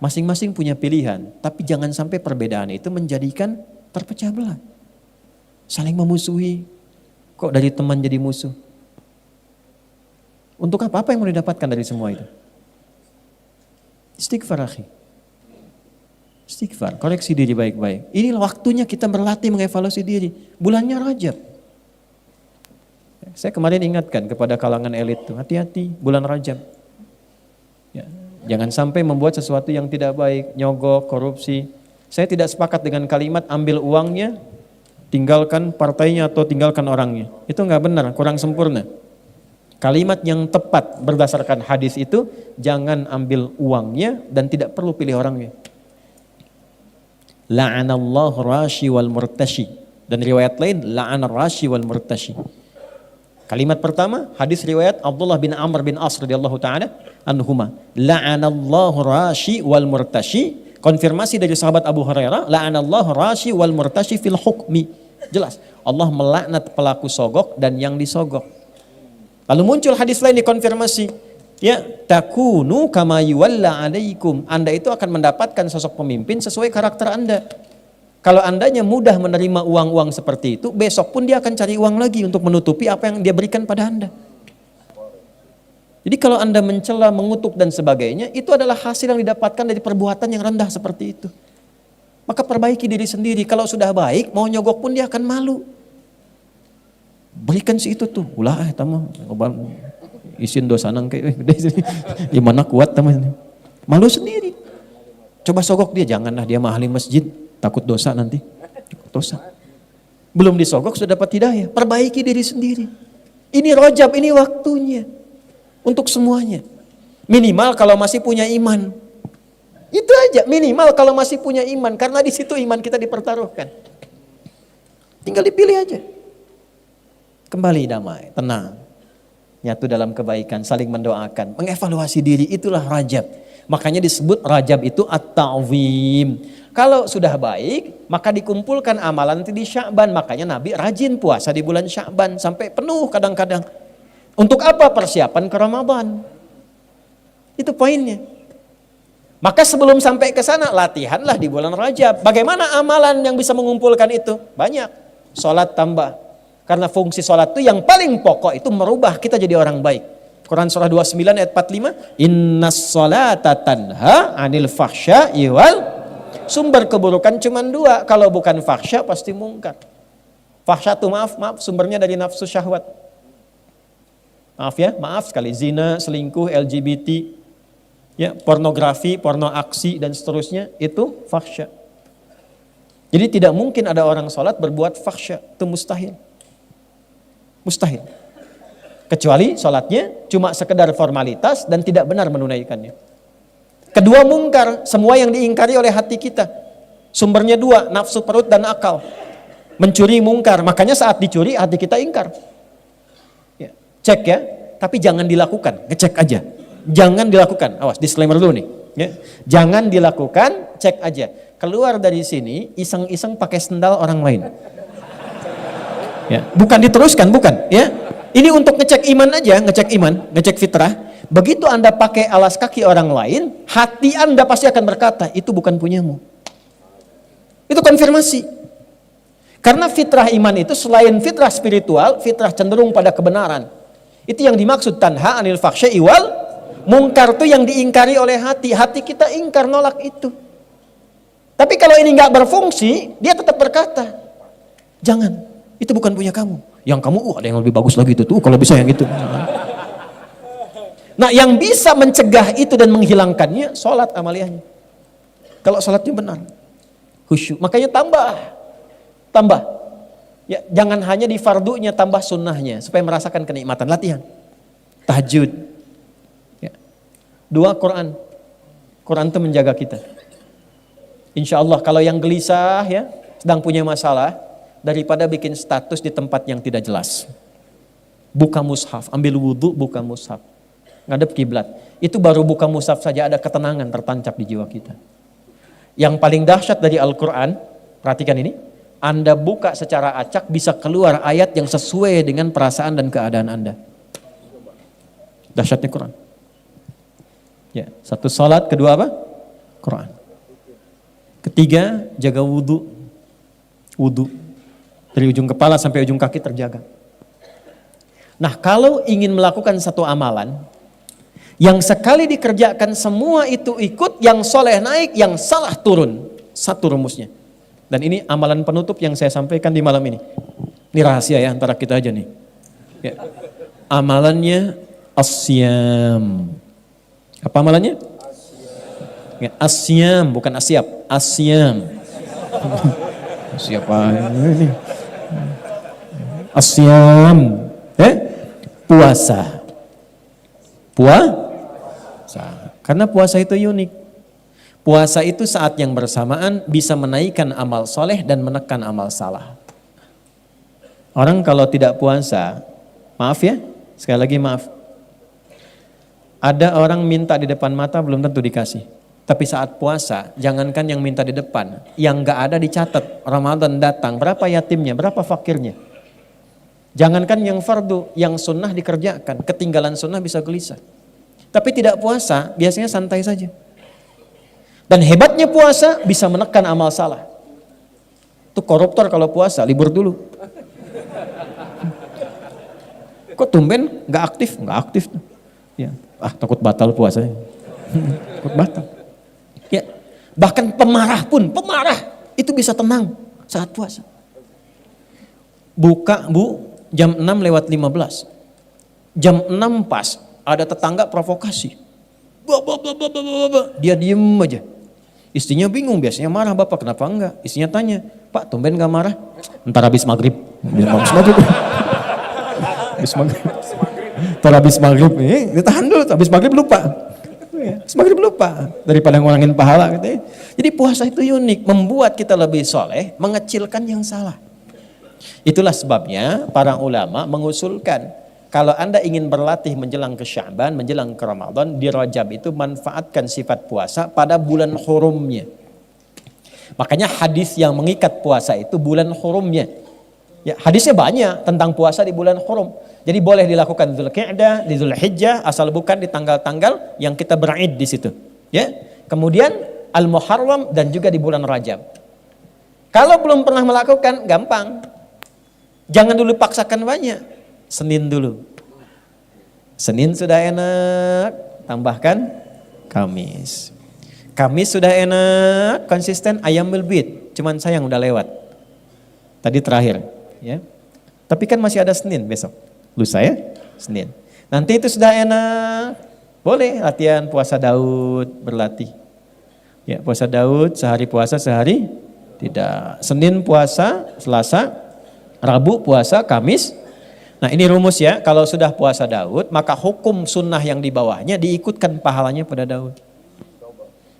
Masing-masing punya pilihan, tapi jangan sampai perbedaan itu menjadikan terpecah belah. Saling memusuhi, kok dari teman jadi musuh? Untuk apa? Apa yang mau didapatkan dari semua itu? Istighfar akhi. Istighfar, koreksi diri baik-baik. Inilah waktunya kita berlatih mengevaluasi diri. Bulannya Rajab. Saya kemarin ingatkan kepada kalangan elit tuh, hati-hati bulan Rajab. Ya. Jangan sampai membuat sesuatu yang tidak baik, nyogok, korupsi. Saya tidak sepakat dengan kalimat ambil uangnya, tinggalkan partainya atau tinggalkan orangnya. Itu enggak benar, kurang sempurna. Kalimat yang tepat berdasarkan hadis itu, jangan ambil uangnya dan tidak perlu pilih orangnya. La'anallahu rashi wal murtashi. Dan riwayat lain, la'anar rashi wal murtashi. Kalimat pertama, hadis riwayat Abdullah bin Amr bin As radhiyallahu ta'ala anhuma. La'anallahu rashi wal murtashi. Konfirmasi dari sahabat Abu Hurairah, la'anallahu rashi wal murtashi fil hukmi. Jelas, Allah melaknat pelaku sogok dan yang disogok. Lalu muncul hadis lain dikonfirmasi. Ya, takunu kama yuwalla alaikum. Anda itu akan mendapatkan sosok pemimpin sesuai karakter Anda. Kalau andanya mudah menerima uang-uang seperti itu, besok pun dia akan cari uang lagi untuk menutupi apa yang dia berikan pada Anda. Jadi kalau Anda mencela, mengutuk dan sebagainya, itu adalah hasil yang didapatkan dari perbuatan yang rendah seperti itu. Maka perbaiki diri sendiri. Kalau sudah baik, mau nyogok pun dia akan malu. Berikan si itu tuh. Ulah tamu isin dosa nang kayak gimana kuat teman. Malu sendiri. Coba sogok dia, janganlah dia mahali masjid. Takut dosa nanti. Dosa. Belum disogok sudah dapat hidayah. Perbaiki diri sendiri. Ini Rajab, ini waktunya. Untuk semuanya. Minimal kalau masih punya iman. Itu aja, minimal kalau masih punya iman. Karena di situ iman kita dipertaruhkan. Tinggal dipilih aja. Kembali damai, tenang. Nyatu dalam kebaikan, saling mendoakan, mengevaluasi diri, itulah Rajab. Makanya disebut Rajab itu at-ta'zim. Kalau sudah baik, maka dikumpulkan amalan nanti di Sya'ban. Makanya Nabi rajin puasa di bulan Sya'ban sampai penuh kadang-kadang. Untuk apa? Persiapan ke Ramadan. Itu poinnya. Maka sebelum sampai ke sana, latihanlah di bulan Rajab. Bagaimana amalan yang bisa mengumpulkan itu? Banyak. Salat tambah. Karena fungsi salat itu yang paling pokok itu merubah kita jadi orang baik. Quran surah 29 ayat 45. Innas salata tanha anil fahsya'i wal. Sumber keburukan cuma dua. Kalau bukan fahsya pasti mungkar. Fahsya itu maaf, sumbernya dari nafsu syahwat. Maaf sekali. Zina, selingkuh, LGBT, ya, pornografi, porno aksi dan seterusnya itu fahsya. Jadi tidak mungkin ada orang sholat berbuat fahsya, itu mustahil. Mustahil. Kecuali sholatnya cuma sekedar formalitas dan tidak benar menunaikannya. Kedua mungkar, semua yang diingkari oleh hati kita. Sumbernya dua, nafsu perut dan akal. Mencuri mungkar, makanya saat dicuri hati kita ingkar. Ya, cek ya, tapi jangan dilakukan, ngecek aja. Jangan dilakukan, awas disclaimer dulu nih. Ya. Jangan dilakukan, cek aja. Keluar dari sini, iseng-iseng pakai sendal orang lain. Ya, bukan diteruskan, bukan. Ya, ini untuk ngecek iman aja, ngecek fitrah. Begitu Anda pakai alas kaki orang lain, hati Anda pasti akan berkata, itu bukan punyamu. Itu konfirmasi. Karena fitrah iman itu selain fitrah spiritual, fitrah cenderung pada kebenaran. Itu yang dimaksud tanha anil fahsya'i wal mungkar itu yang diingkari oleh hati. Hati kita ingkar, nolak itu. Tapi kalau ini nggak berfungsi, dia tetap berkata, jangan. Itu bukan punya kamu. Yang kamu, ada yang lebih bagus lagi itu tuh. Kalau bisa yang itu. Nah, yang bisa mencegah itu dan menghilangkannya, sholat amaliyahnya. Kalau sholatnya benar, khusyuk. Makanya tambah. Ya, jangan hanya di fardunya, tambah sunnahnya supaya merasakan kenikmatan. Latihan. Tahajud. Ya. 2 Quran. Quran itu menjaga kita. Insya Allah kalau yang gelisah ya, sedang punya masalah, daripada bikin status di tempat yang tidak jelas. Buka mushaf, ambil wudhu, buka mushaf. Ngadep kiblat. Itu baru buka mushaf saja ada ketenangan tertancap di jiwa kita. Yang paling dahsyat dari Al-Quran, perhatikan ini, Anda buka secara acak bisa keluar ayat yang sesuai dengan perasaan dan keadaan Anda. Dahsyatnya Quran. Ya, satu salat, kedua apa? Quran. Ketiga, jaga wudhu. Wudhu. Dari ujung kepala sampai ujung kaki terjaga. Nah, kalau ingin melakukan satu amalan, yang sekali dikerjakan semua itu ikut, yang soleh naik, yang salah turun. Satu rumusnya. Dan ini amalan penutup yang saya sampaikan di malam ini. Ini rahasia ya, antara kita aja nih. Ya. Amalannya asyam. Apa amalannya? Ya, asyam, bukan asyap. Asyam. Siapa ini? Asyam, puasa. Karena puasa itu unik. Puasa itu saat yang bersamaan bisa menaikkan amal soleh dan menekan amal salah. Orang kalau tidak puasa, maaf ya, sekali lagi maaf. Ada orang minta di depan mata belum tentu dikasih. Tapi saat puasa, jangankan yang minta di depan, yang gak ada dicatat, Ramadan datang, berapa yatimnya, berapa fakirnya. Jangankan yang fardu, yang sunnah dikerjakan, ketinggalan sunnah bisa gelisah. Tapi tidak puasa, biasanya santai saja. Dan hebatnya puasa bisa menekan amal salah. Itu koruptor kalau puasa, libur dulu. Kok tumben gak aktif? Gak aktif. Ya. Takut batal puasanya. Takut batal. Ya. Bahkan pemarah itu bisa tenang saat puasa. Buka jam 6:15. Jam 6 pas ada tetangga provokasi. Dia diem aja. Istrinya bingung, biasanya marah, bapak kenapa enggak? Istrinya tanya, Pak tumben gak marah? Ntar habis maghrib. Habis maghrib, ditahan dulu, habis maghrib lupa. Habis lupa, daripada ngurangin pahala. Gitu. Jadi puasa itu unik, membuat kita lebih soleh, mengecilkan yang salah. Itulah sebabnya para ulama mengusulkan kalau Anda ingin berlatih menjelang ke Sya'ban, menjelang ke Ramadan, di Rajab itu manfaatkan sifat puasa pada bulan hurumnya. Makanya hadis yang mengikat puasa itu bulan hurumnya. Ya, hadisnya banyak tentang puasa di bulan hurum. Jadi boleh dilakukan di Dzulqa'dah, di Dzulhijjah, asal bukan di tanggal-tanggal yang kita berid di situ. Ya. Kemudian Al-Muharram dan juga di bulan Rajab. Kalau belum pernah melakukan, gampang. Jangan dulu paksakan banyak. Senin dulu. Senin sudah enak, tambahkan Kamis. Kamis sudah enak, konsisten, Ayyamul Bid. Cuman sayang udah lewat. Tadi terakhir, ya. Tapi kan masih ada Senin besok. Lusa ya, Senin. Nanti itu sudah enak, boleh latihan puasa Daud, berlatih. Ya, puasa Daud, sehari puasa, sehari tidak. Senin puasa, Selasa, Rabu puasa, Kamis. Nah ini rumus ya, kalau sudah puasa Daud, maka hukum sunnah yang di bawahnya diikutkan pahalanya pada Daud.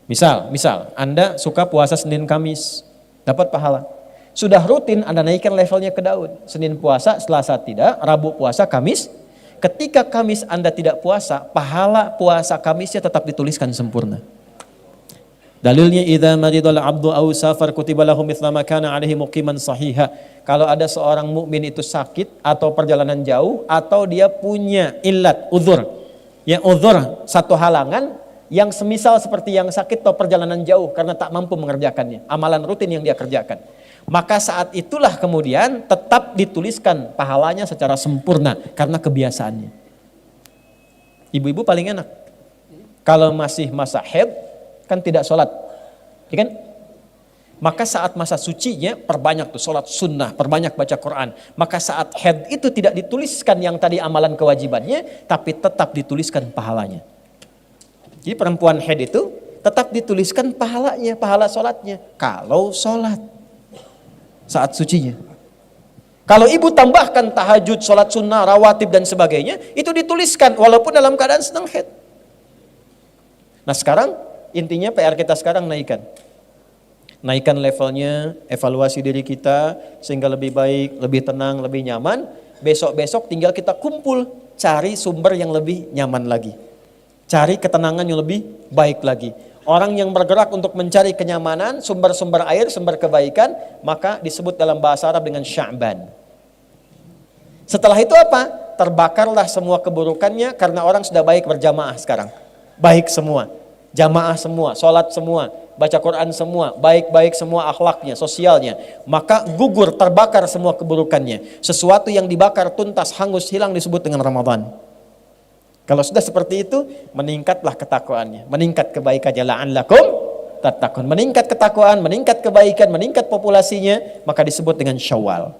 Misal Anda suka puasa Senin Kamis, dapat pahala. Sudah rutin Anda naikkan levelnya ke Daud. Senin puasa, Selasa tidak, Rabu puasa, Kamis. Ketika Kamis Anda tidak puasa, pahala puasa Kamisnya tetap dituliskan sempurna. Dalilnya idza maridal abdu aw safar kutiba lahu mithla ma kana alaihi muqiman sahiha. Kalau ada seorang mukmin itu sakit atau perjalanan jauh atau dia punya illat, uzur. Ya uzur, satu halangan yang semisal seperti yang sakit atau perjalanan jauh karena tak mampu mengerjakannya, amalan rutin yang dia kerjakan. Maka saat itulah kemudian tetap dituliskan pahalanya secara sempurna karena kebiasaannya. Ibu-ibu paling enak. Kalau masih masa haid kan tidak sholat, ya kan? Maka saat masa sucinya perbanyak tuh sholat sunnah, perbanyak baca Quran. Maka saat haid itu tidak dituliskan yang tadi amalan kewajibannya, tapi tetap dituliskan pahalanya. Jadi perempuan haid itu tetap dituliskan pahalanya, pahala sholatnya. Kalau sholat saat sucinya. Kalau ibu tambahkan tahajud, sholat sunnah, rawatib dan sebagainya, itu dituliskan walaupun dalam keadaan sedang haid. Nah sekarang intinya PR kita sekarang naikkan levelnya, evaluasi diri kita sehingga lebih baik, lebih tenang, lebih nyaman. Besok-besok tinggal kita kumpul, cari sumber yang lebih nyaman lagi. Cari ketenangan yang lebih baik lagi. Orang yang bergerak untuk mencari kenyamanan, sumber-sumber air, sumber kebaikan, maka disebut dalam bahasa Arab dengan Sya'ban. Setelah itu apa? Terbakarlah semua keburukannya karena orang sudah baik berjamaah sekarang. Baik semua, jamaah semua, sholat semua, baca Quran semua, baik-baik semua akhlaknya, sosialnya. Maka gugur, terbakar semua keburukannya. Sesuatu yang dibakar tuntas, hangus, hilang disebut dengan Ramadan. Kalau sudah seperti itu, meningkatlah ketakwaannya, meningkat kebaikannya, la'allakum tattaqun. Meningkat ketakwaan, meningkat kebaikan, meningkat populasinya, maka disebut dengan Syawal.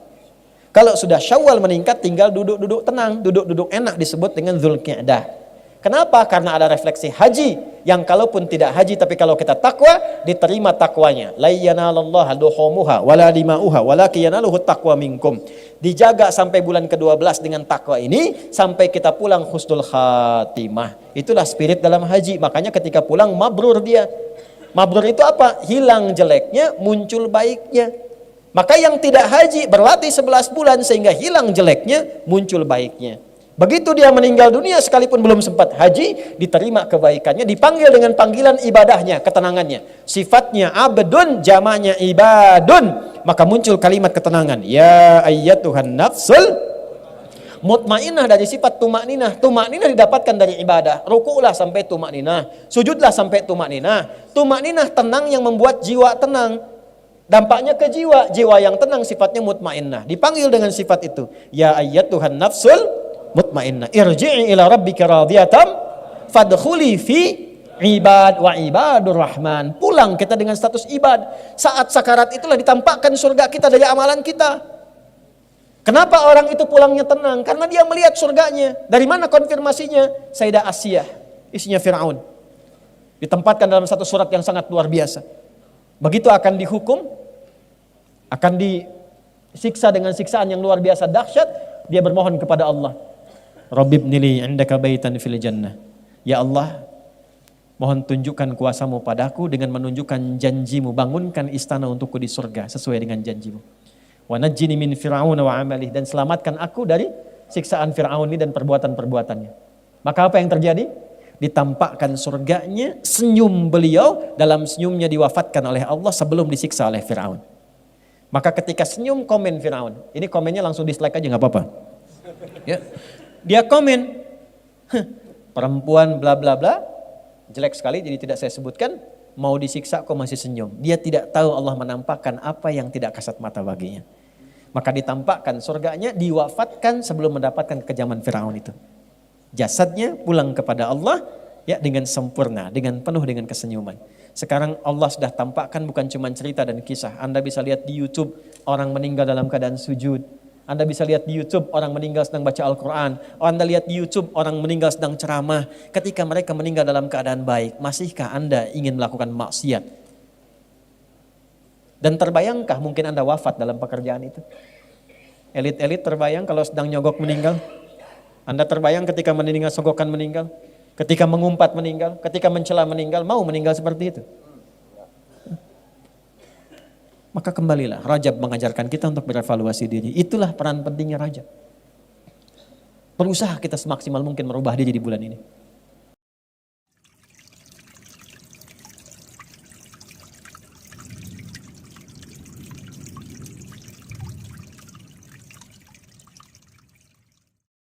Kalau sudah Syawal meningkat, tinggal duduk-duduk tenang, duduk-duduk enak disebut dengan Dzulqa'dah. Kenapa? Karena ada refleksi haji yang kalaupun tidak haji tapi kalau kita takwa diterima takwanya. La yanalallaha duhumuha wala dima'uha walakin yanaluhu taqwa minkum. Dijaga sampai bulan ke-12 dengan takwa ini sampai kita pulang husnul khatimah. Itulah spirit dalam haji. Makanya ketika pulang mabrur dia. Mabrur itu apa? Hilang jeleknya, muncul baiknya. Maka yang tidak haji berlatih 11 bulan sehingga hilang jeleknya, muncul baiknya. Begitu dia meninggal dunia sekalipun belum sempat haji, diterima kebaikannya, dipanggil dengan panggilan ibadahnya, ketenangannya. Sifatnya abdun, jamaknya ibadun. Maka muncul kalimat ketenangan. Ya ayyatuhan nafsul mutmainah, dari sifat tumakninah. Tumakninah didapatkan dari ibadah. Ruku'lah sampai tumakninah, sujudlah sampai tumakninah. Tumakninah tenang yang membuat jiwa tenang. Dampaknya ke jiwa. Jiwa yang tenang sifatnya mutmainnah. Dipanggil dengan sifat itu. Ya ayyatuhan nafsul mutmainnah, irji'i ila rabbika radiyatan fadkhuli fi ibad wa ibadur rahman. Pulang kita dengan status ibad. Saat sakarat itulah ditampakkan surga kita dari amalan kita. Kenapa orang itu pulangnya tenang? Karena dia melihat surganya. Dari mana konfirmasinya? Sayyidah Asiyah, istrinya Fir'aun, ditempatkan dalam satu surat yang sangat luar biasa. Begitu akan dihukum, akan disiksa dengan siksaan yang luar biasa dahsyat, dia bermohon kepada Allah. Rabbibnili indaka baitan fil jannah. Ya Allah, mohon tunjukkan kuasamu padaku dengan menunjukkan janjimu. Bangunkan istana untukku di surga sesuai dengan janjimu. Wa najjini min Fir'aun wa amalih, dan selamatkan aku dari siksaan Fir'aun ini dan perbuatan-perbuatannya. Maka apa yang terjadi? Ditampakkan surganya, senyum beliau, dalam senyumnya diwafatkan oleh Allah sebelum disiksa oleh Fir'aun. Maka ketika senyum komen Fir'aun, ini komennya langsung dislike aja nggak apa-apa. Ya. Dia komen, perempuan bla bla bla, jelek sekali jadi tidak saya sebutkan, mau disiksa kok masih senyum. Dia tidak tahu Allah menampakkan apa yang tidak kasat mata baginya. Maka ditampakkan surganya, diwafatkan sebelum mendapatkan kekejaman Fir'aun itu. Jasadnya pulang kepada Allah ya dengan sempurna, dengan penuh dengan kesenyuman. Sekarang Allah sudah tampakkan bukan cuma cerita dan kisah. Anda bisa lihat di YouTube orang meninggal dalam keadaan sujud. Anda bisa lihat di YouTube orang meninggal sedang baca Al-Quran. Anda lihat di YouTube orang meninggal sedang ceramah. Ketika mereka meninggal dalam keadaan baik, masihkah Anda ingin melakukan maksiat? Dan terbayangkah mungkin Anda wafat dalam pekerjaan itu? Elit-elit terbayang kalau sedang nyogok meninggal? Anda terbayang ketika meninggal sogokan meninggal? Ketika mengumpat meninggal? Ketika mencela meninggal? Mau meninggal seperti itu? Maka kembalilah, Rajab mengajarkan kita untuk berevaluasi diri. Itulah peran pentingnya Rajab. Berusaha kita semaksimal mungkin merubah diri di bulan ini.